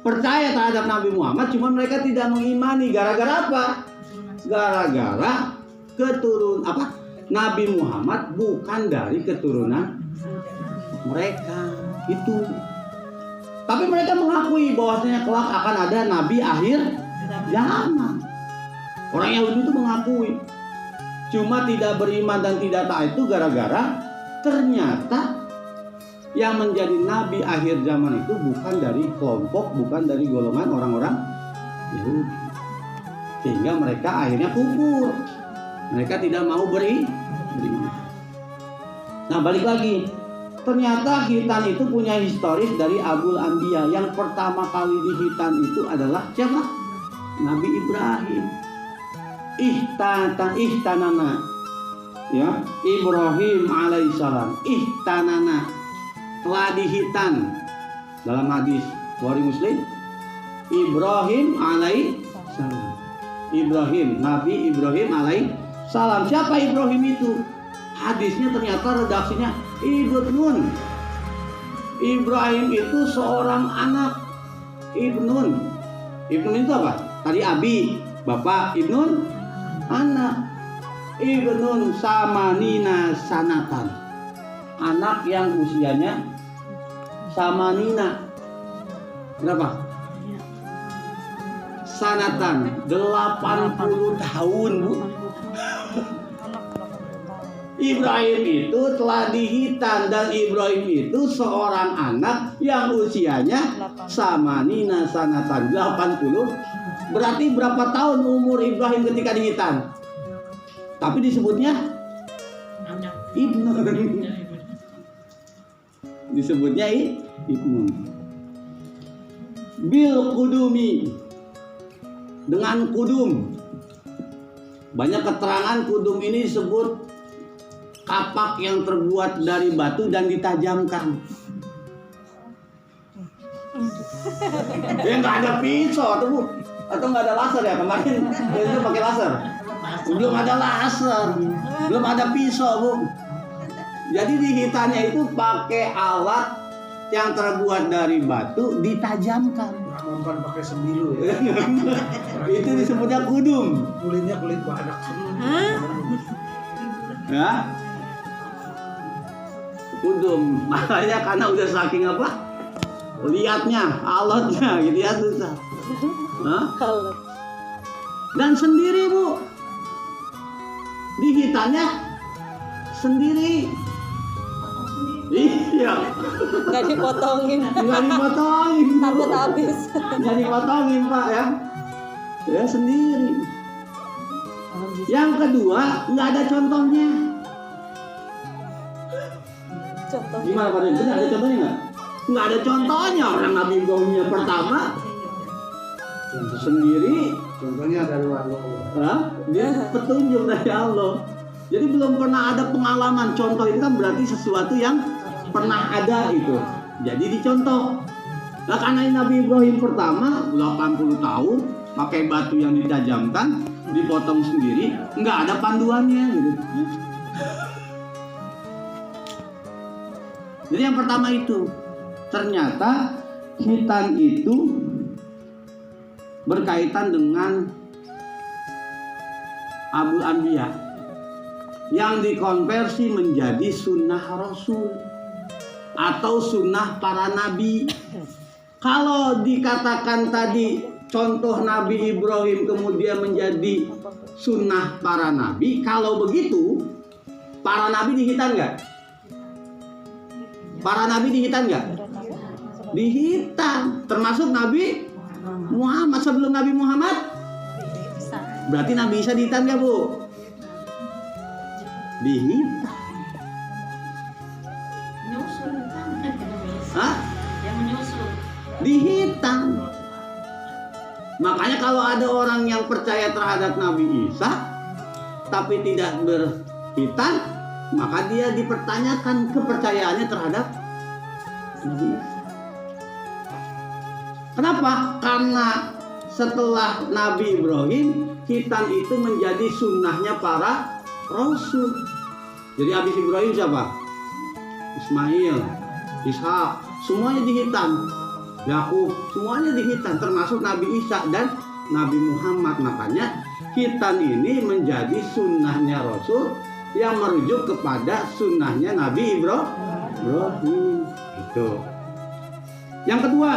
Percaya terhadap Nabi Muhammad, cuma mereka tidak mengimani. Gara-gara apa? Gara-gara Nabi Muhammad bukan dari keturunan mereka itu. Tapi mereka mengakui bahwasanya kelak akan ada Nabi akhir zaman. Orang Yahudi itu mengakui. Cuma tidak beriman dan tidak taat itu gara-gara ternyata yang menjadi Nabi akhir zaman itu bukan dari kelompok, bukan dari golongan orang-orang Yahudi. Sehingga mereka akhirnya kufur. Mereka tidak mau beriman. Nah, balik lagi. Ternyata hitan itu punya historis dari Abul Anbiya. Yang pertama kali di hitan itu adalah siapa? Nabi Ibrahim. Ihtanana. Ya, Ibrahim alaihissalam. Ihtanana. Telah dihitan. Dalam hadis Bukhari Muslim, Ibrahim alaihissalam. Nabi Ibrahim alaihissalam. Siapa Ibrahim itu? Hadisnya ternyata redaksinya Ibnun. Ibrahim itu seorang anak. Ibnun itu apa? Tadi Abi, bapak. Ibnun, anak. Ibnun samanina sanatan. Anak yang usianya samanina. Berapa? Sanatan, 80 tahun, Bu. Ibrahim itu telah dihitan, dan Ibrahim itu seorang anak yang usianya samanina sanatan, 80. Berarti berapa tahun umur Ibrahim ketika dihitan? Tapi disebutnya Ibnu. Disebutnya Ibnu. Bil kudumi, dengan kudum. Banyak keterangan kudum ini disebut kapak yang terbuat dari batu dan ditajamkan. Ya nggak ada pisau atau nggak ada laser ya kemarin itu pakai laser. Belum ada laser, belum ada pisau, Bu. Jadi di hitannya itu pakai alat yang terbuat dari batu ditajamkan. nggak mempan pakai sembilu ya. Itu disebutnya kudum. Kulitnya kulit badak semua. Ya. Kudum. Makanya karena udah saking apa? Lihatnya, alotnya gitu ya susah. Hah? Dan sendiri, Bu. Dihitannya sendiri. Iya. Nggak dipotongin. Nggak dipotongin. Takut habis. Nggak dipotongin, Pak ya. Ya sendiri. Yang kedua, nggak ada contohnya. Contohnya. Gimana Pak? Benar ada contohnya nggak? Nggak ada contohnya. Orang Nabi Ibrahimnya pertama sendiri. Contohnya dari Allah. Hah? Dia petunjuk dari Allah. Jadi belum pernah ada pengalaman. Contoh itu kan berarti sesuatu yang pernah ada itu. Jadi dicontoh. Nah karena Nabi Ibrahim pertama 80 tahun pakai batu yang ditajamkan, dipotong sendiri, nggak ada panduannya gitu. Jadi yang pertama itu ternyata hitan itu berkaitan dengan Abul Anbiya yang dikonversi menjadi sunnah Rasul atau sunnah para nabi. Kalau dikatakan tadi contoh Nabi Ibrahim kemudian menjadi sunnah para nabi, kalau begitu para nabi dihitan nggak? Para nabi dihitan nggak? Dihitan, termasuk Nabi Muhammad. Sebelum Nabi Muhammad berarti Nabi Isa dihitan nggak, Bu? Dihitan. Hah? Dihitan. Makanya kalau ada orang yang percaya terhadap Nabi Isa tapi tidak berhitan, maka dia dipertanyakan kepercayaannya terhadap Nabi Isa. Kenapa? Karena setelah Nabi Ibrahim, hitan itu menjadi sunnahnya para Rasul. Jadi habis Ibrahim siapa? Ismail, Ishak, semuanya dihitan. Yakub, semuanya dihitan, termasuk Nabi Isa dan Nabi Muhammad. Makanya hitan ini menjadi sunnahnya Rasul yang merujuk kepada sunnahnya Nabi Ibrahim. Itu. Yang kedua,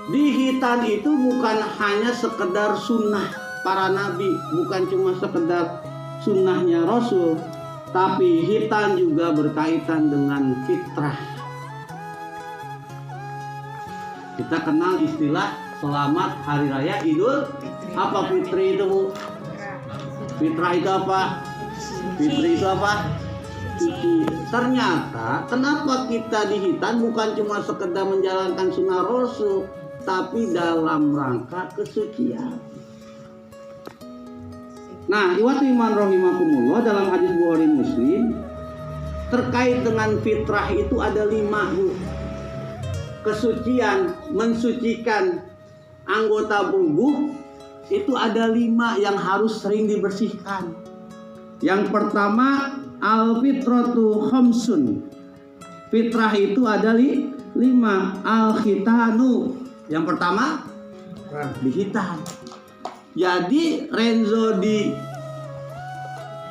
di hitan itu bukan hanya sekedar sunnah para nabi, bukan cuma sekedar sunnahnya Rasul, tapi hitan juga berkaitan dengan fitrah. Kita kenal istilah selamat hari raya Idul. Apa fitri itu, Bu? Fitrah itu apa? Fitri itu apa? Suci. Ternyata kenapa kita di hitan bukan cuma sekedar menjalankan sunnah Rasul, tapi dalam rangka kesucian. Nah, iwatu iman rahimakumullah, dalam hadis Bukhari Muslim terkait dengan fitrah itu ada 5, Bu. Kesucian, mensucikan anggota tubuh itu ada 5 yang harus sering dibersihkan. Yang pertama, al-fitratu khamsun. Fitrah itu ada 5. Al-khitanu. Yang pertama, dihitan. Jadi Renzo di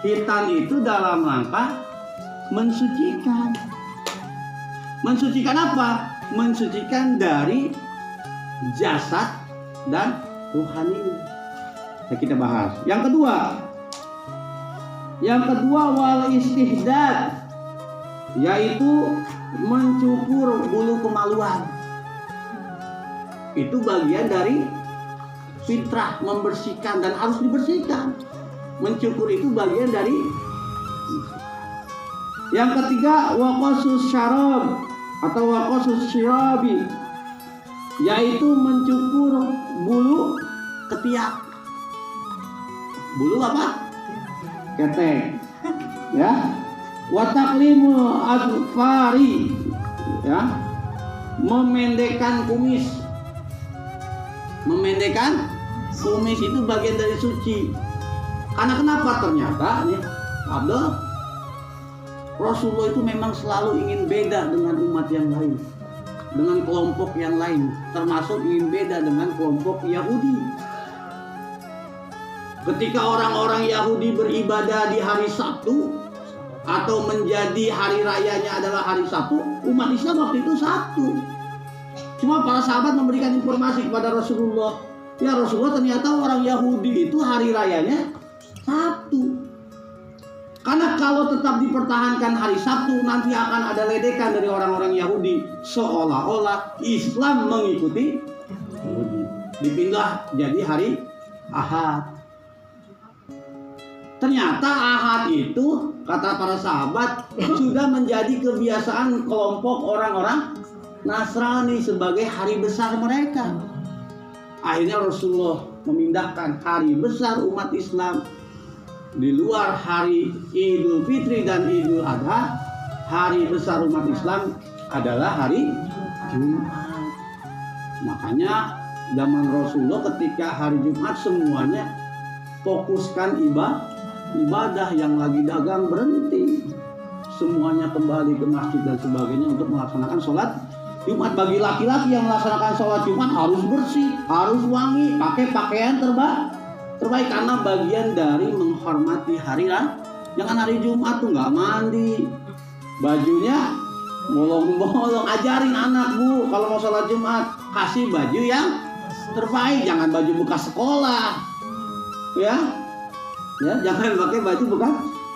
hitan itu dalam rangka mensucikan. Mensucikan apa? Mensucikan dari jasad dan rohani. Nah, kita bahas. Yang kedua wal istihdad, yaitu mencukur bulu kemaluan. Itu bagian dari fitrah, membersihkan dan harus dibersihkan. Mencukur itu bagian dari. Yang ketiga waqasus syarab atau waqasus syirabi, yaitu mencukur bulu ketiak. Bulu apa? Ketek. Ya. Wa taqlimu adfari, ya. Memendekkan kumis. Memendekkan kumis itu bagian dari suci. Karena kenapa? Ternyata nih, Abdul, Rasulullah itu memang selalu ingin beda dengan umat yang lain. dengan kelompok yang lain, termasuk ingin beda dengan kelompok Yahudi. Ketika orang-orang Yahudi beribadah di hari Sabtu atau menjadi hari rayanya adalah hari Sabtu, umat Islam waktu itu Sabtu. Cuma para sahabat memberikan informasi kepada Rasulullah, ya Rasulullah, ternyata orang Yahudi itu hari rayanya Sabtu. Karena kalau tetap dipertahankan hari Sabtu, nanti akan ada ledekan dari orang-orang Yahudi, seolah-olah Islam mengikuti Yahudi. Dipindah jadi hari Ahad. Ternyata Ahad itu, kata para sahabat, sudah menjadi kebiasaan kelompok orang-orang Nasrani sebagai hari besar mereka. Akhirnya Rasulullah memindahkan hari besar umat Islam di luar hari Idul Fitri dan Idul Adha. Hari besar umat Islam adalah hari Jumat. Makanya zaman Rasulullah ketika hari Jumat semuanya fokuskan ibadah, yang lagi dagang berhenti, semuanya kembali ke masjid dan sebagainya untuk melaksanakan sholat Jumat. Bagi laki-laki yang melaksanakan sholat Jumat harus bersih, harus wangi, pakai pakaian terbaik karena bagian dari menghormati hari lah. Jangan hari Jumat tuh nggak mandi, bajunya bolong-bolong. Ajarin anak, Bu, kalau mau sholat Jumat kasih baju yang terbaik, jangan baju bekas sekolah, ya jangan pakai baju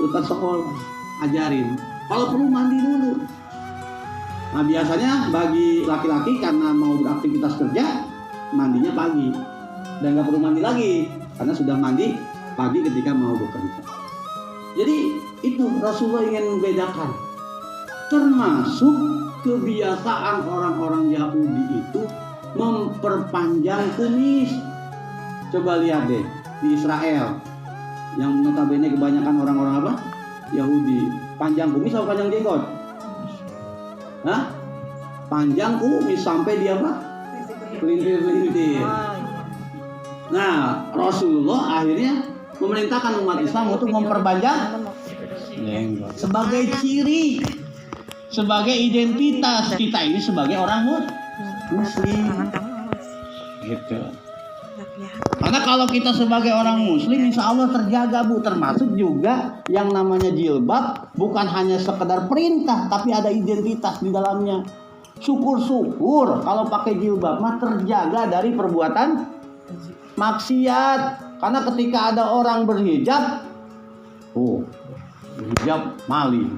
bekas sekolah. Ajarin kalau perlu mandi dulu. Nah biasanya bagi laki-laki karena mau beraktivitas kerja mandinya pagi dan nggak perlu mandi lagi karena sudah mandi pagi ketika mau bekerja. Jadi itu Rasulullah ingin membedakan, termasuk kebiasaan orang-orang Yahudi itu memperpanjang kumis. Coba lihat deh di Israel, yang notabene kebanyakan orang-orang apa? Yahudi. Panjang kumis atau panjang jenggot? Hah? Panjang kumis sampai dia apa? Pelintir-pelintir. Nah, Rasulullah akhirnya memerintahkan umat Islam untuk memperpanjang jenggot sebagai ciri, sebagai identitas kita ini sebagai orang Muslim. Gitu. Karena kalau kita sebagai orang Muslim, insya Allah terjaga, Bu. Termasuk juga yang namanya jilbab, bukan hanya sekedar perintah, tapi ada identitas di dalamnya. Syukur-syukur kalau pakai jilbab mah terjaga dari perbuatan maksiat. Karena ketika ada orang berhijab, berhijab maling,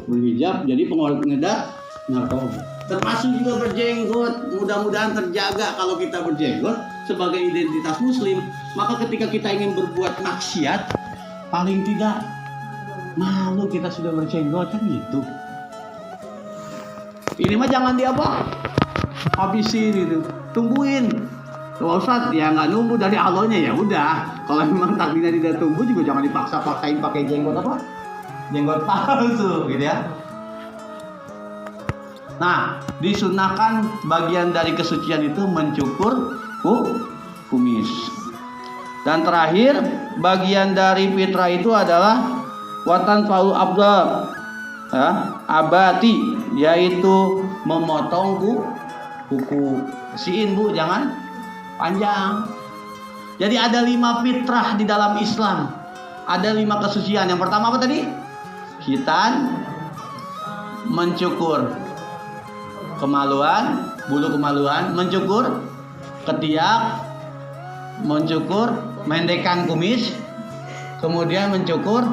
berhijab jadi pengedar narkoba. Termasuk juga berjenggot, mudah-mudahan terjaga kalau kita berjenggot sebagai identitas Muslim. Maka ketika kita ingin berbuat maksiat, paling tidak malu kita sudah berjenggot, kan gitu. Ini mah jangan habisin itu, tungguin. Kalau Ustaz ya nggak nunggu dari Allahnya, ya udah. Kalau memang takdirnya tidak tunggu juga jangan dipaksa-paksain pakai jenggot jenggot palsu gitu ya. Nah, disunahkan bagian dari kesucian itu mencukur kumis. Dan terakhir, bagian dari fitrah itu adalah watan faul abdal, abati, yaitu memotong kuku. Bersihin, Bu, jangan panjang. Jadi ada 5 fitrah di dalam Islam. Ada 5 kesucian. Yang pertama apa tadi? Khitan, mencukur kemaluan, bulu kemaluan, mencukur ketiak, mencukur mendekan kumis, kemudian mencukur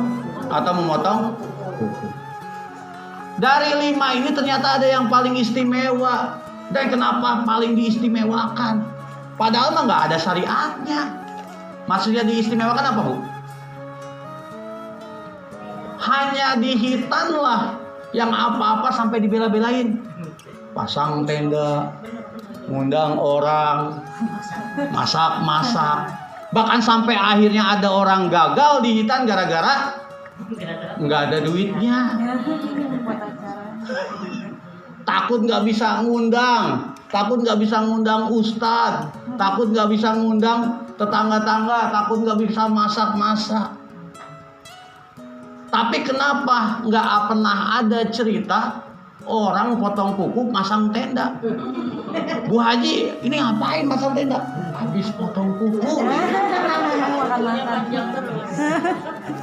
atau memotong kuku. Dari 5 ini ternyata ada yang paling istimewa. Dan kenapa paling diistimewakan? Padahal mah nggak ada syariatnya. Maksudnya diistimewakan apa, Bu? Hanya di hitan lah yang apa-apa sampai dibela-belain. Pasang tenda, ngundang orang, masak-masak. Bahkan sampai akhirnya ada orang gagal di hitan gara-gara nggak ada duitnya. Takut nggak bisa ngundang, takut nggak bisa ngundang ustadz, takut nggak bisa ngundang tetangga-tangga, takut nggak bisa masak-masak. Tapi kenapa nggak pernah ada cerita orang potong kuku masang tenda. Bu Haji, ini ngapain masang tenda? Habis potong kuku.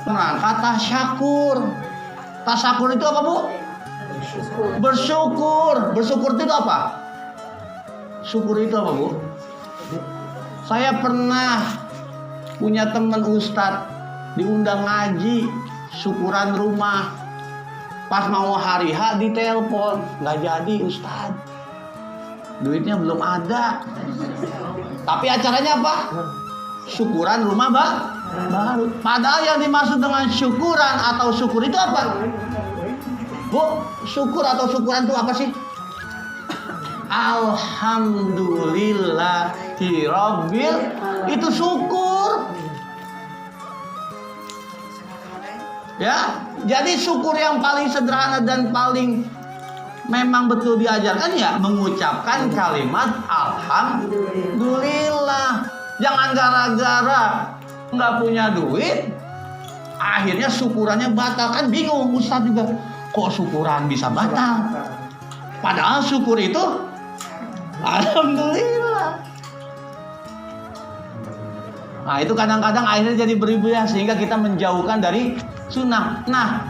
Nah, kata syakur. Tasakur itu apa, Bu? Bersyukur. Bersyukur itu apa? Syukur itu apa, Bu? Saya pernah punya teman ustadz diundang ngaji syukuran rumah. Pas mau hari H ditelepon, nggak jadi ustadz, duitnya belum ada. Tapi acaranya apa? Syukuran rumah baru. Padahal yang dimaksud dengan syukuran atau syukur itu apa? Bu, syukur atau syukuran itu apa sih? Alhamdulillahirabbil, itu syukur. Ya, jadi syukur yang paling sederhana dan paling memang betul diajarkan ya mengucapkan kalimat alhamdulillah. Jangan gara-gara nggak punya duit akhirnya syukurannya batal. Kan bingung Ustaz juga, kok syukuran bisa batal? Padahal syukur itu alhamdulillah. Nah, itu kadang-kadang akhirnya jadi berlebihan sehingga kita menjauhkan dari sunnah. Nah,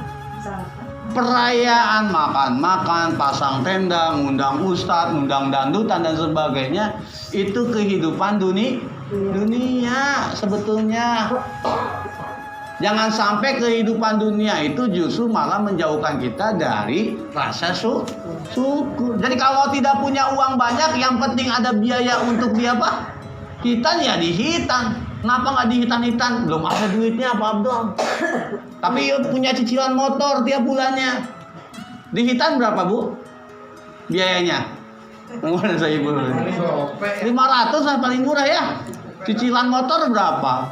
perayaan makan-makan, pasang tenda, ngundang ustadz, ngundang dandutan dan sebagainya, itu kehidupan dunia sebetulnya. Jangan sampai kehidupan dunia itu justru malah menjauhkan kita dari rasa syukur. Jadi kalau tidak punya uang banyak, yang penting ada biaya untuk dia apa? Kita ya dihitan. Kenapa nggak dihitan-hitan? Belum ada duitnya Pak Abdul. Tapi punya cicilan motor tiap bulannya. Dihitan berapa, Bu? Biayanya? Mana saya Ibu? 500 lah paling murah ya. Cicilan motor berapa?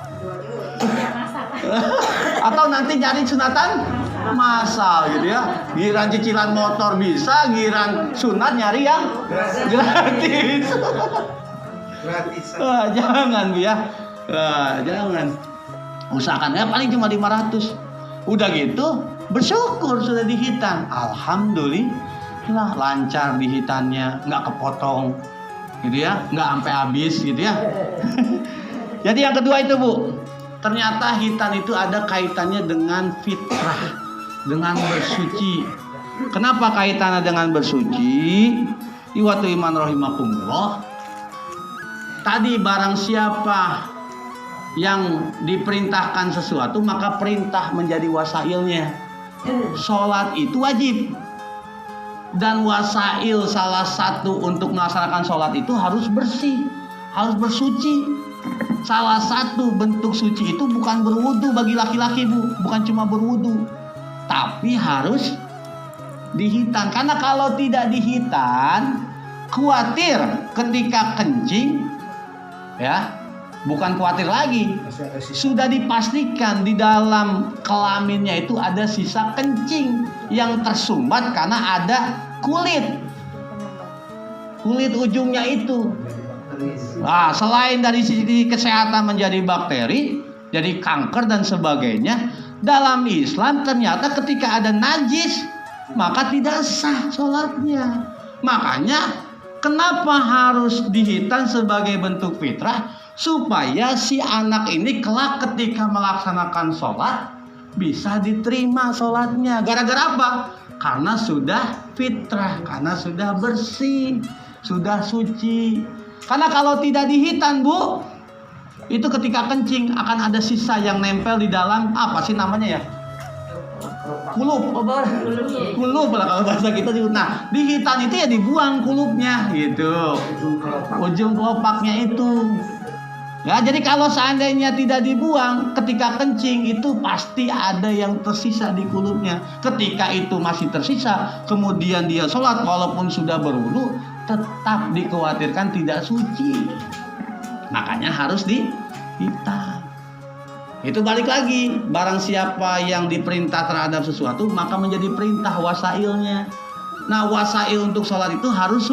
Atau nanti nyari sunatan masal gitu ya. Giran cicilan motor bisa, giran sunat nyari yang gratis. Jangan Bu ya. Jangan. Usahakan ya paling cuma 500. Udah gitu bersyukur sudah dihitan. Alhamdulillah lancar dihitannya, nggak kepotong gitu ya, nggak sampai habis gitu ya. Jadi yang kedua itu Bu, ternyata hitan itu ada kaitannya dengan fitrah, dengan bersuci. Kenapa kaitannya dengan bersuci? Iwatu iman rahimakumullah. Tadi barang siapa yang diperintahkan sesuatu maka perintah menjadi wasailnya. Sholat itu wajib, dan wasail salah satu untuk melaksanakan sholat itu harus bersih, harus bersuci. Salah satu bentuk suci itu bukan berwudu bagi laki-laki Bu, bukan cuma berwudu, tapi harus dihitan. Karena kalau tidak dihitan, khawatir ketika kencing ya, bukan khawatir lagi, sudah dipastikan di dalam kelaminnya itu ada sisa kencing yang tersumbat karena ada kulit ujungnya itu. Nah, selain dari sisi kesehatan menjadi bakteri, jadi kanker dan sebagainya, dalam Islam ternyata ketika ada najis maka tidak sah sholatnya. Makanya kenapa harus dihitan sebagai bentuk fitrah? Supaya si anak ini kelak ketika melaksanakan sholat bisa diterima sholatnya. Gara-gara apa? Karena sudah fitrah, karena sudah bersih, sudah suci. Karena kalau tidak dihitan Bu, itu ketika kencing akan ada sisa yang nempel di dalam apa sih namanya ya? Kulup lah kalau bahasa kita. Nah, dihitan itu ya dibuang kulupnya gitu, ujung kelopaknya itu. Ya, jadi kalau seandainya tidak dibuang ketika kencing itu pasti ada yang tersisa di kulupnya. Ketika itu masih tersisa, kemudian dia sholat walaupun sudah berwudu, tetap dikhawatirkan tidak suci. Makanya harus dihitan. Itu balik lagi, barang siapa yang diperintah terhadap sesuatu maka menjadi perintah wasailnya. Nah, wasail untuk sholat itu harus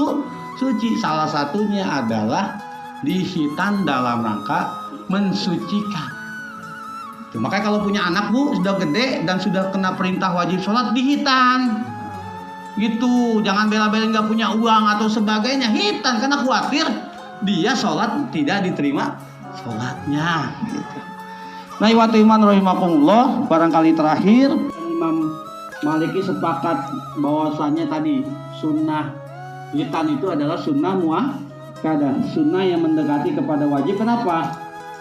suci. Salah satunya adalah dihitan dalam rangka mensucikan. Tuh, makanya kalau punya anak Bu sudah gede dan sudah kena perintah wajib sholat, dihitan. Gitu, jangan bela-belain nggak punya uang atau sebagainya. Hitan karena khawatir dia sholat tidak diterima sholatnya. Gitu. Nah, iwatu iman rahimakumullah, barangkali terakhir Imam Maliki sepakat bahwasanya tadi sunnah hitan itu adalah sunnah muakkadah, sunnah yang mendekati kepada wajib. Kenapa?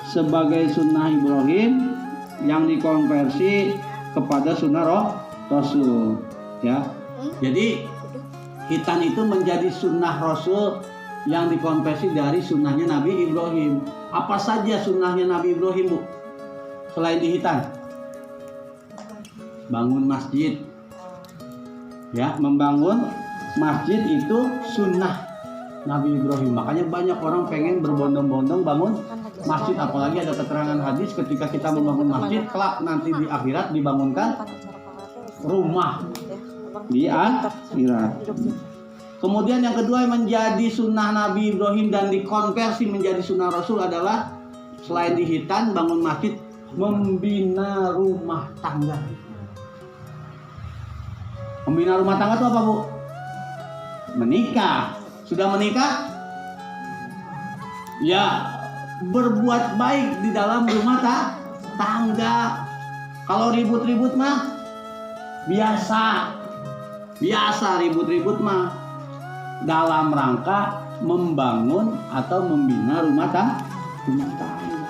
Sebagai sunnah Ibrahim yang dikonversi kepada sunnah Rasul, ya. Jadi hitan itu menjadi sunnah Rasul yang dikonversi dari sunnahnya Nabi Ibrahim. Apa saja sunnahnya Nabi Ibrahim, Bu? Selain di hitan, bangun masjid, ya, membangun masjid itu sunnah Nabi Ibrahim. Makanya banyak orang pengen berbondong-bondong bangun masjid, apalagi ada keterangan hadis ketika kita membangun masjid, kelak nanti di akhirat dibangunkan rumah di akhirat. Kemudian yang kedua yang menjadi sunnah Nabi Ibrahim dan dikonversi menjadi sunnah Rasul adalah selain di hitan bangun masjid, membina rumah tangga. Membina rumah tangga itu apa, Bu? Menikah. Sudah menikah? Ya, berbuat baik di dalam rumah tangga. Kalau ribut-ribut mah biasa ribut-ribut mah dalam rangka membangun atau membina rumah tangga.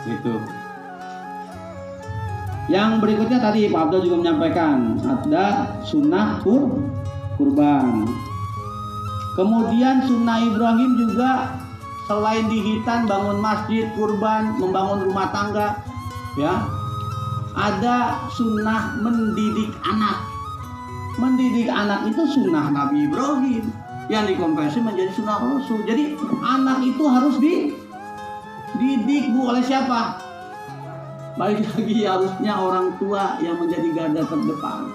Gitu. Yang berikutnya tadi Pak Abdul juga menyampaikan ada sunnah kurban. Kemudian sunnah Ibrahim juga selain di hitan bangun masjid, kurban, membangun rumah tangga, ya, ada sunnah mendidik anak. Mendidik anak itu sunnah Nabi Ibrahim yang dikonversi menjadi sunnah Rasul. Jadi anak itu harus dididik, Bu, oleh siapa? Balik lagi harusnya orang tua yang menjadi garda terdepan.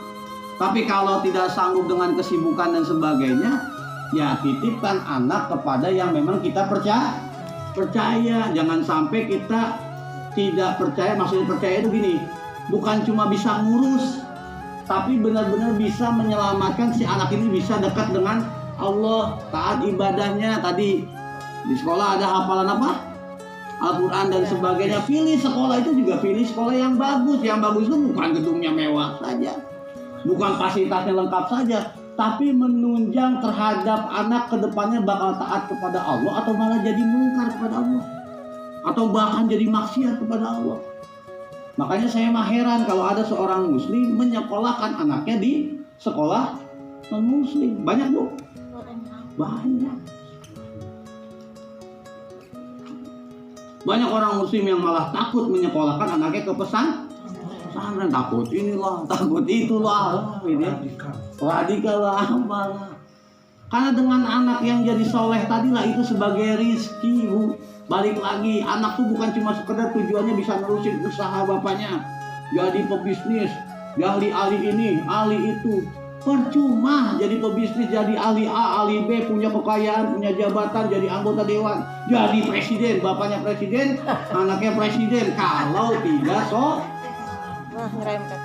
Tapi kalau tidak sanggup dengan kesibukan dan sebagainya, ya titipkan anak kepada yang memang kita percaya. Jangan sampai kita tidak percaya. Maksudnya percaya itu gini, bukan cuma bisa ngurus, tapi benar-benar bisa menyelamatkan si anak ini bisa dekat dengan Allah, taat ibadahnya. Tadi di sekolah ada hafalan apa? Al-Quran dan sebagainya. Pilih sekolah itu juga pilih sekolah yang bagus. Yang bagus itu bukan gedungnya mewah saja, bukan fasilitasnya lengkap saja, tapi menunjang terhadap anak kedepannya bakal taat kepada Allah atau malah jadi mungkar kepada Allah, atau bahkan jadi maksiat kepada Allah. Makanya saya mah heran kalau ada seorang muslim menyekolahkan anaknya di sekolah non-muslim. Banyak, Bu? Banyak. Banyak orang muslim yang malah takut menyekolahkan anaknya ke pesantren, takut inilah, takut itulah, gitu ya. Radikal lah, apalah. Karena dengan anak yang jadi soleh tadilah itu sebagai rizki, Bu. Balik lagi, anak tuh bukan cuma sekedar tujuannya bisa nerusin usaha bapaknya, jadi pebisnis, jadi ahli ini, ahli itu. Percuma jadi pebisnis, jadi ahli A, ahli B, punya kekayaan, punya jabatan, jadi anggota dewan, jadi presiden, bapaknya presiden, anaknya presiden. Kalau tidak Nah, ngerempet.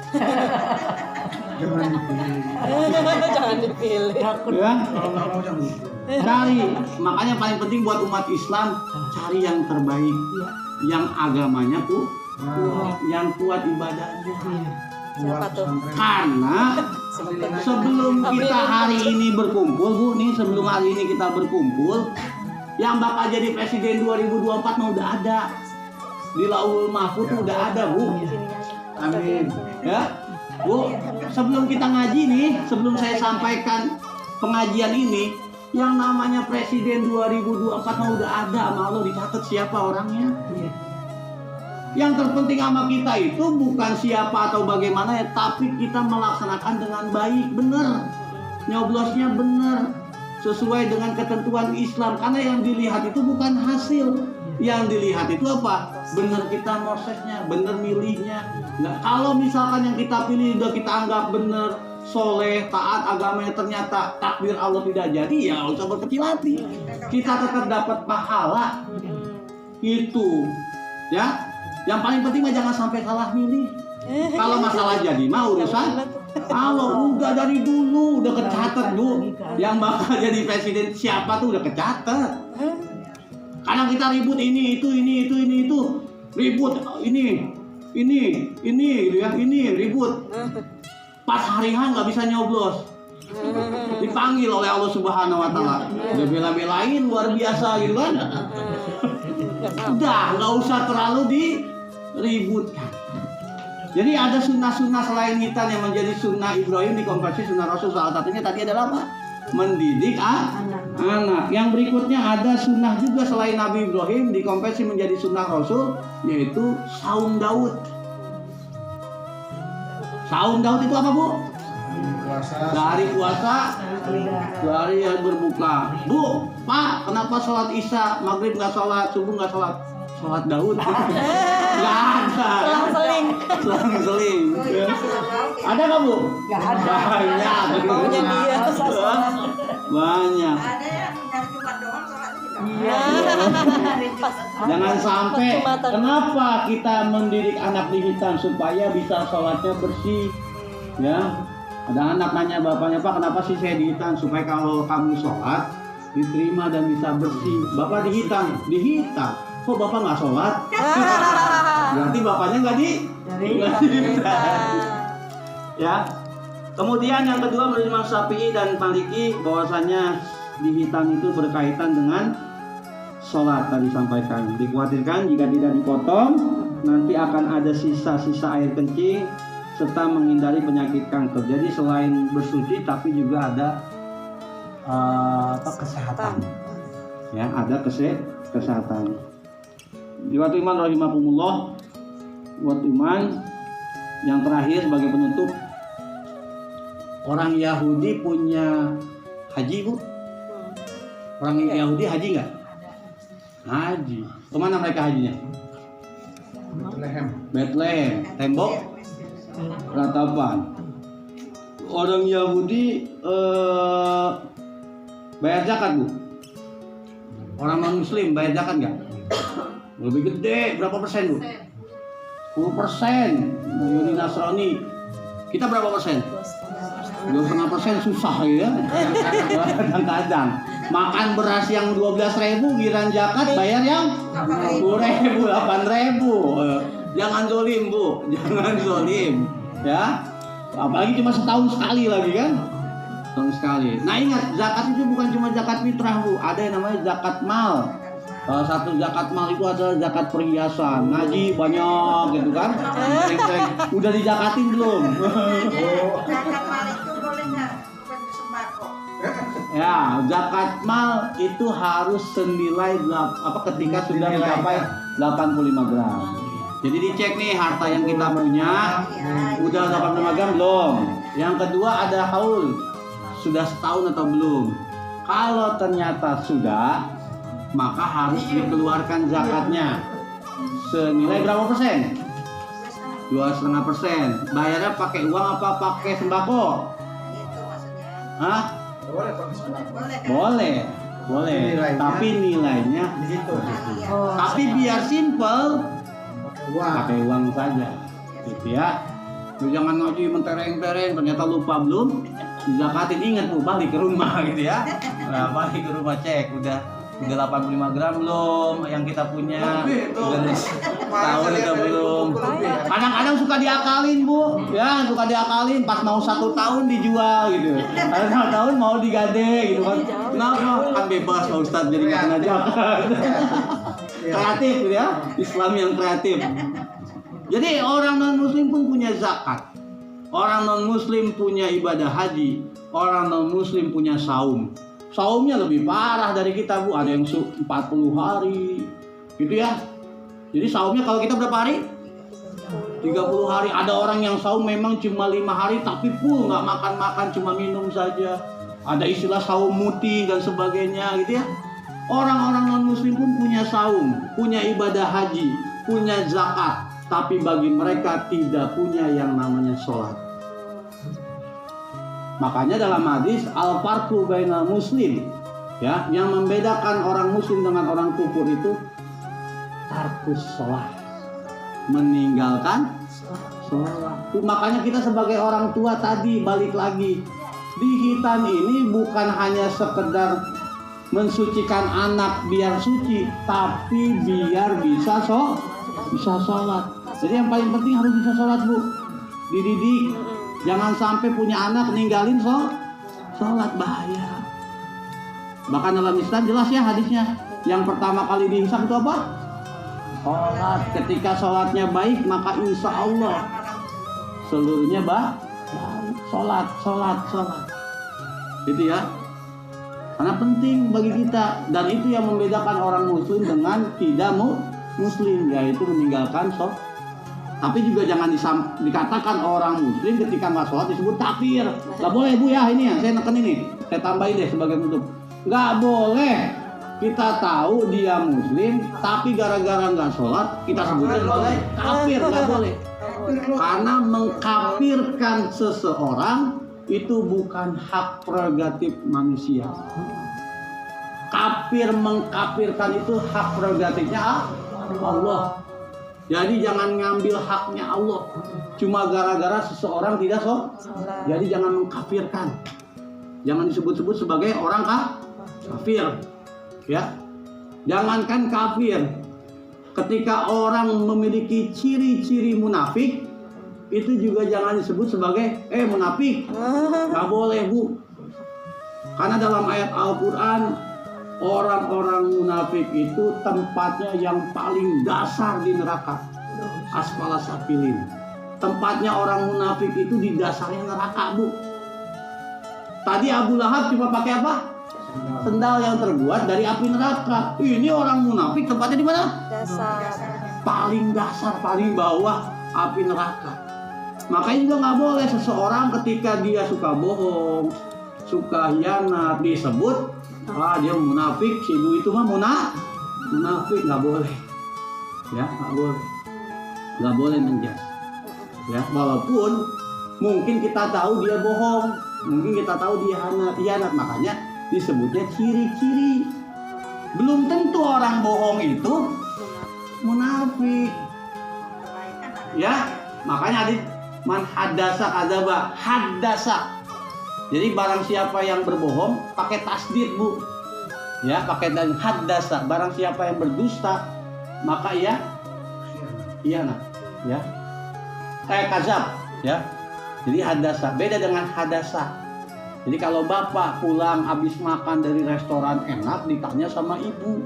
Jangan dipilih. Jangan dipilih. ya, Kalau nggak mau jangan dipilih. cari. Makanya paling penting buat umat Islam, cari yang terbaik, yang agamanya kuat, yang kuat ibadahnya. Siapa tuh? Karena sebelum kita hari ini berkumpul, Bu, nih sebelum hari ini kita berkumpul, yang bakal jadi presiden 2024 mah udah ada. Di Lauhul Mahfuz udah ada, Bu. Amin. Ya, Bu, sebelum kita ngaji nih, sebelum saya sampaikan pengajian ini, yang namanya presiden 2024 mah udah ada, sama Allah dicatat siapa orangnya. Yang terpenting sama kita itu bukan siapa atau bagaimana ya, tapi kita melaksanakan dengan baik, benar, nyoblosnya benar, sesuai dengan ketentuan Islam. Karena yang dilihat itu bukan hasil, yang dilihat itu apa? Benar kita prosesnya, benar milihnya. Nggak, kalau misalkan yang kita pilih udah kita anggap benar, soleh, taat agamanya, ternyata takdir Allah tidak jadi, ya nggak usah berkecil hati. Kita tetap dapat pahala. Itu, ya. Yang paling penting mah jangan sampai salah milih. Kalau masalah jadi mah urusan kalau udah dari dulu udah kecatet Bu, yang bakal jadi presiden siapa tuh udah kecatet. Kadang kita ribut ini itu ribut ini gitu ya, ini ribut. Pas hari H nggak bisa nyoblos, dipanggil oleh Allah Subhanahu Wa Taala, udah bela-belain luar biasa gitu kan. Udah nggak usah terlalu diributkan. Jadi ada sunnah-sunnah selain hitan yang menjadi sunnah Ibrahim dikonversi sunnah Rasul. Salah satunya tadi adalah apa? Mendidik anak. Yang berikutnya ada sunnah juga selain Nabi Ibrahim dikonversi menjadi sunnah Rasul, yaitu saum Daud. Saum Daud itu apa Bu? Dari puasa, dari berbuka. Bu, Pak, kenapa sholat Isya, Maghrib nggak sholat, subuh nggak sholat? Sholat Daud. Nggak ada. Selang-seling. Ada nggak Bu? Nggak ada. Banyak. Maunya dia. Banyak. Ada yang dari Jumat doang sholatnya juga. Iya. Jangan sampai. Jumatan. Kenapa kita mendidik anak di hitam supaya bisa sholatnya bersih? Ya. Ada anak nanya bapaknya, Pak, kenapa sih saya dihitan? Supaya kalau kamu sholat diterima dan bisa bersih. Bapak dihitan. Kok bapak nggak sholat? Berarti bapaknya nggak dihitan. Ya. Kemudian yang kedua menurut Imam Syafi'i dan Maliki bahwasanya dihitan itu berkaitan dengan sholat tadi sampaikan. Dikhawatirkan jika tidak dipotong nanti akan ada sisa-sisa air kencing serta menghindari penyakit kanker. Jadi selain bersuci tapi juga ada kesehatan. Ya, ada kesehatan. Diwatu iman rahimakumullah. Buat iman yang terakhir sebagai penutup, orang Yahudi punya haji Bu? Orang Yahudi haji nggak? Haji. Kemana mereka hajinya? Bethlehem. Tembok ratapan. Orang Yahudi bayar zakat Bu? Orang non Muslim bayar zakat nggak? Lebih gede, berapa persen Bu? 10%. Yahudi Nasrani. Kita berapa persen? 2,5% susah ya. Kadang-kadang makan beras yang 12.000 giran zakat bayar yang 10.000, 8.000. Jangan zolim Bu, jangan zolim ya. Apalagi cuma setahun sekali lagi kan. Setahun sekali. Nah ingat, zakat itu bukan cuma zakat fitrah Bu, ada yang namanya zakat mal. Salah satu zakat mal itu adalah zakat perhiasan. Ngaji banyak gitu kan. Udah dijakatin belum? Zakat mal itu boleh nggak buat sembako? Ya, zakat mal itu harus senilai ketika sudah mencapai 85 gram. Jadi dicek nih harta yang kita punya udah 85 gram belum. Yang kedua ada haul, sudah setahun atau belum. Kalau ternyata sudah, maka harus dikeluarkan zakatnya senilai berapa persen? 2,5%. Bayarnya pakai uang apa pakai sembako? Itu maksudnya. Hah? Boleh pakai sembako. Boleh kan? Boleh. Nilainya. Tapi nilainya Di situ. tapi biar simple, Uang. pakai uang saja, gitu ya. Lu jangan ngaji mentereng-tereng, ternyata lupa belum zakatin, ingat Bu, balik ke rumah gitu ya. Nah, balik ke rumah cek udah 85 gram belum yang kita punya, udah tahun atau belum. Kadang-kadang suka diakalin Bu, ya suka diakalin pas mau 1 tahun dijual gitu. Ada 1 tahun mau digade gitu kan. Kenapa? Kan bebas Pak Ustadz jadi nggak kena zakat. Kreatif gitu ya, Islam yang kreatif. Jadi orang non Muslim pun punya zakat. Orang non Muslim punya ibadah haji. Orang non Muslim punya saum. Saumnya lebih parah dari kita Bu, ada yang 40 hari gitu ya. Jadi saumnya kalau kita berapa hari? 30 hari. Ada orang yang saum memang cuma 5 hari tapi full, nggak makan-makan, cuma minum saja. Ada istilah saum mutih dan sebagainya gitu ya. Orang-orang non muslim pun punya saum, punya ibadah haji, punya zakat, tapi bagi mereka tidak punya yang namanya sholat. Makanya dalam hadis al-farqu bainal muslim, ya, yang membedakan orang muslim dengan orang kufur itu tarkus sholat, meninggalkan sholat. Makanya kita sebagai orang tua tadi balik lagi di hitan ini bukan hanya sekedar mensucikan anak biar suci, tapi biar bisa sholat. Jadi yang paling penting harus bisa sholat, Bu. Dididik. Jangan sampai punya anak ninggalin sholat, bahaya. Bahkan dalam Islam jelas ya hadisnya. Yang pertama kali dihisab itu apa? Sholat. Ketika sholatnya baik, maka insya Allah seluruhnya baik. Sholat. Gitu ya. Karena penting bagi kita, dan itu yang membedakan orang muslim dengan tidak muslim, yaitu meninggalkan sholat. Tapi juga jangan dikatakan orang muslim ketika nggak sholat disebut kafir. Nggak boleh, Bu, ya, ini ya, saya neken ini, saya tambahin deh sebagai penutup. Nggak boleh kita tahu dia muslim, tapi gara-gara nggak sholat kita sebutnya sebagai kafir. Nggak boleh. Karena mengkafirkan seseorang itu bukan hak prerogatif manusia. Mengkafirkan itu hak prerogatifnya Allah. Jadi jangan ngambil haknya Allah cuma gara-gara seseorang tidak sholat. Jadi jangan mengkafirkan. Jangan disebut-sebut sebagai orang kafir. Ya. Jangankan kafir. Ketika orang memiliki ciri-ciri munafik, itu juga jangan disebut sebagai munafik. Nggak boleh, Bu. Karena dalam ayat Al-Quran, orang-orang munafik itu tempatnya yang paling dasar di neraka. Asfala safilin. Tempatnya orang munafik itu di dasarnya neraka, Bu. Tadi Abu Lahab cuma pakai apa? Sendal yang terbuat dari api neraka. Ini orang munafik tempatnya di mana? Dasar. Paling dasar, paling bawah api neraka. Makanya juga nggak boleh seseorang ketika dia suka bohong, suka hianat disebut dia munafik. Si ibu itu mah munafik. Nggak boleh, ya, nggak boleh menjas. Ya, walaupun mungkin kita tahu dia bohong, mungkin kita tahu dia hianat, makanya disebutnya ciri-ciri. Belum tentu orang bohong itu munafik. Ya, makanya adik, man haddasa kadzaba, haddasa. Jadi barang siapa yang berbohong pakai tasdid, Bu. Ya, pakai dan haddasa. Barang siapa yang berdusta maka ia hianat, ya. Kadzab, ya. Jadi haddasa beda dengan hadasa. Jadi kalau bapak pulang habis makan dari restoran enak, ditanya sama ibu,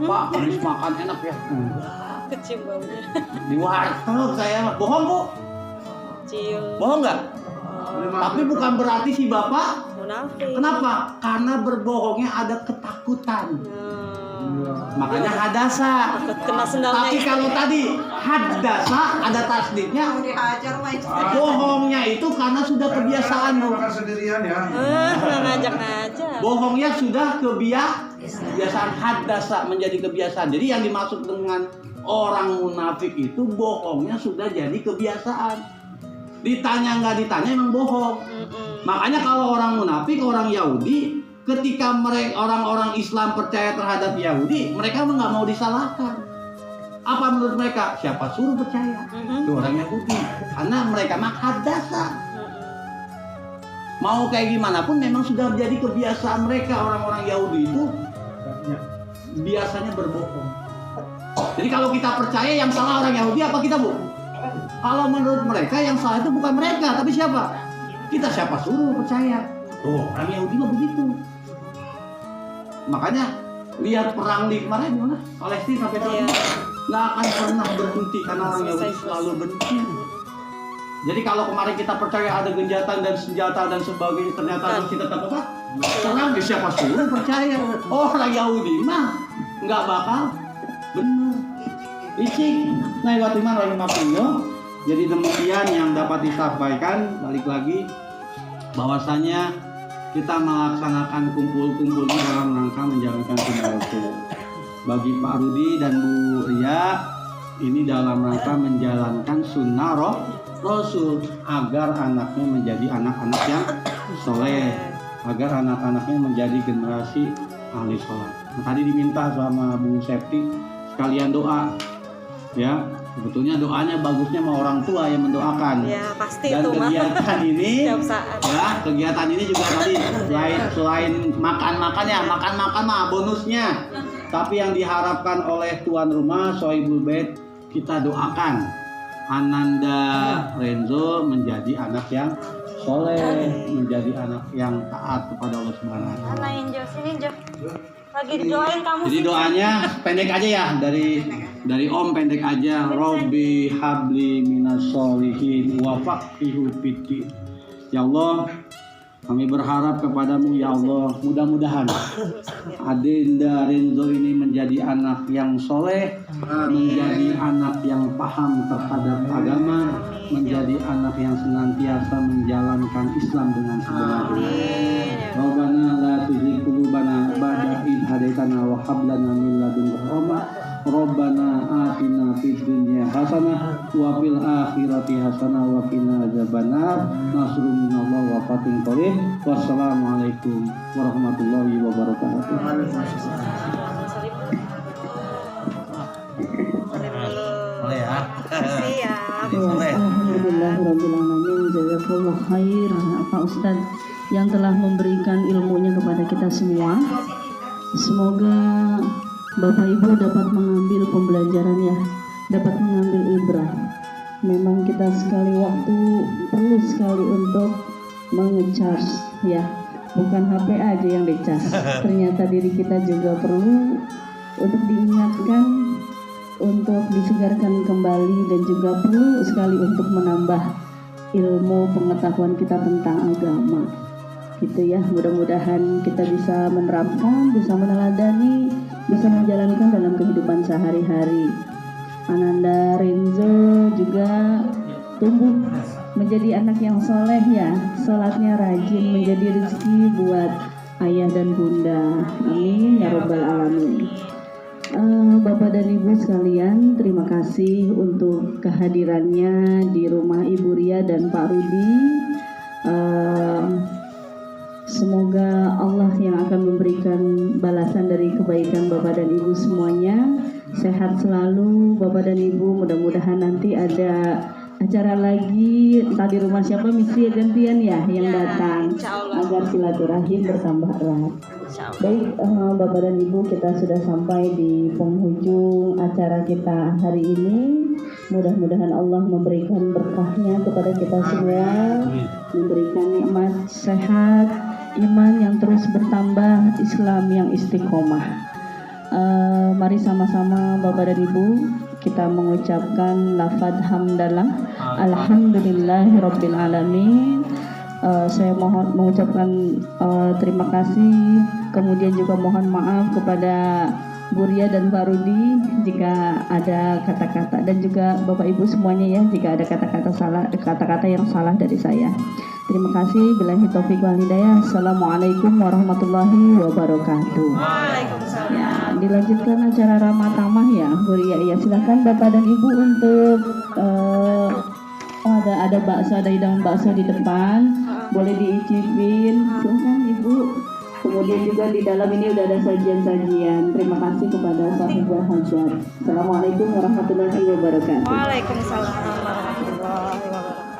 Pak, habis makan enak ya? Kecium baunya. Di warteg saya, bohong, Bu? Cium. Bohong nggak? Tapi bukan berarti si bapak Munafik. kenapa? Karena berbohongnya ada ketakutan. Makanya hadasa. Kena sendalnya. Tapi kalau tadi hadasa ada tasdidnya, dihajar mah bohongnya itu karena sudah kebiasaan, Bu. Makan sendirian ya. Ngajak-ngajak. Bohongnya sudah kebiasaan, hadasa menjadi kebiasaan. Jadi yang dimaksud dengan orang munafik itu bohongnya sudah jadi kebiasaan. Ditanya nggak ditanya emang bohong. Makanya kalau orang munafik, orang Yahudi, ketika mereka orang-orang Islam percaya terhadap Yahudi, mereka nggak mau disalahkan. Apa menurut mereka? Siapa suruh percaya? Itu orang Yahudi. Karena mereka mah hadasa. Mau kayak gimana pun memang sudah menjadi kebiasaan mereka. Orang-orang Yahudi itu biasanya berbohong. Jadi kalau kita percaya yang salah orang Yahudi apa kita, Bu? Kalau menurut mereka yang salah itu bukan mereka, tapi siapa? Kita siapa suruh percaya? Orang Yahudi mah begitu. Makanya lihat perang di kemarin gimana? Palestina sampai tahun ini nggak akan pernah berhenti karena orang Yahudi selalu benci. Jadi kalau kemarin kita percaya ada genjatan dan senjata dan sebagainya, ternyata masih tetap apa? Serang, siapa suruh percaya? Orang Yahudi mah nggak bakal benar. Icik, Naiwatiman rahimahullah. Jadi demikian yang dapat disampaikan. Balik lagi bahwasanya kita melaksanakan kumpul-kumpul ini dalam rangka menjalankan sunnah Rasul. Bagi Pak Rudi dan Bu Ria, ini dalam rangka menjalankan sunnah Rasul agar anaknya menjadi anak-anak yang soleh, agar anak-anaknya menjadi generasi ahli sholat. Nah, tadi diminta sama Bu Septi sekalian doa. Ya, sebetulnya doanya bagusnya sama orang tua yang mendoakan. Ya pasti Dan itu mah. kegiatan ini, Setiap saat. ya kegiatan ini juga tadi selain makan mah bonusnya. Tapi yang diharapkan oleh tuan rumah Sohibul Bait, kita doakan Ananda Renzo menjadi anak yang soleh, menjadi anak yang taat kepada Allah Subhanahu wa Ta'ala. Mana yang Jo sini Jo. Lagi didoain kamu. Jadi doanya pendek aja ya, dari Om pendek aja. Robbi habli minas solihin wa faqihu fiddin. Ya Allah, kami berharap kepadamu ya Allah, mudah-mudahan Adinda Renzo ini menjadi anak yang soleh, menjadi anak yang paham terhadap agama, menjadi anak yang senantiasa menjalankan Islam dengan sebenarnya. Rabbana la tuzigh qulubana ba'da idh hadaitana wa hab lana min ladunka rahmah. Rabbana atina fid dunya hasanah wa fil akhirati hasanah wa qina adzabannar. Nasrun minallah wa fathun qarib. Wassalamualaikum warahmatullahi wabarakatuh. Boleh ya. Siap. Alhamdulillahirabbil alamin. Jazakallah khair Pak Ustadz yang telah memberikan ilmunya kepada kita semua. Semoga Bapak Ibu dapat mengambil pembelajaran ya, dapat mengambil ibrah. Memang kita sekali waktu perlu sekali untuk mengecharge ya, bukan HP aja yang dicas. Ternyata diri kita juga perlu untuk diingatkan, untuk disegarkan kembali, dan juga perlu sekali untuk menambah ilmu pengetahuan kita tentang agama. Gitu ya, mudah-mudahan kita bisa menerapkan, bisa meneladani, bisa menjalankan dalam kehidupan sehari-hari. Ananda Renzo juga tumbuh menjadi anak yang soleh ya, sholatnya rajin, menjadi rezeki buat ayah dan bunda. Amin ya robbal alamin. Bapak dan Ibu sekalian, terima kasih untuk kehadirannya di rumah Ibu Ria dan Pak Rudi. Semoga Allah yang akan memberikan balasan dari kebaikan Bapak dan Ibu semuanya. Sehat selalu Bapak dan Ibu. Mudah-mudahan nanti ada acara lagi, entah di rumah siapa misi gantian ya yang datang, agar silaturahim bertambah erat. Baik Bapak dan Ibu, kita sudah sampai di penghujung acara kita hari ini. Mudah-mudahan Allah memberikan berkahnya kepada kita semua, memberikan nikmat sehat, iman yang terus bertambah, Islam yang istiqomah. Mari sama-sama Bapak dan Ibu kita mengucapkan lafaz hamdalah, alhamdulillahirabbil alamin. Saya mohon mengucapkan terima kasih, kemudian juga mohon maaf kepada Bu Ria dan Pak Rudi jika ada kata-kata, dan juga Bapak Ibu semuanya ya jika ada kata-kata yang salah dari saya. Terima kasih. Billahi taufiq wal hidayah. Assalamualaikum warahmatullahi wabarakatuh. Waalaikumsalam. Ya, dilanjutkan acara ramah tamah ya, Bu Ria. Ya, silakan Bapak dan Ibu untuk ada bakso, ada hidangan bakso di depan, boleh diicipin. Silakan Ibu. Kemudian juga di dalam ini udah ada sajian-sajian. Terima kasih kepada sahibul hajat. Assalamualaikum warahmatullahi wabarakatuh. Waalaikumsalam warahmatullahi wabarakatuh.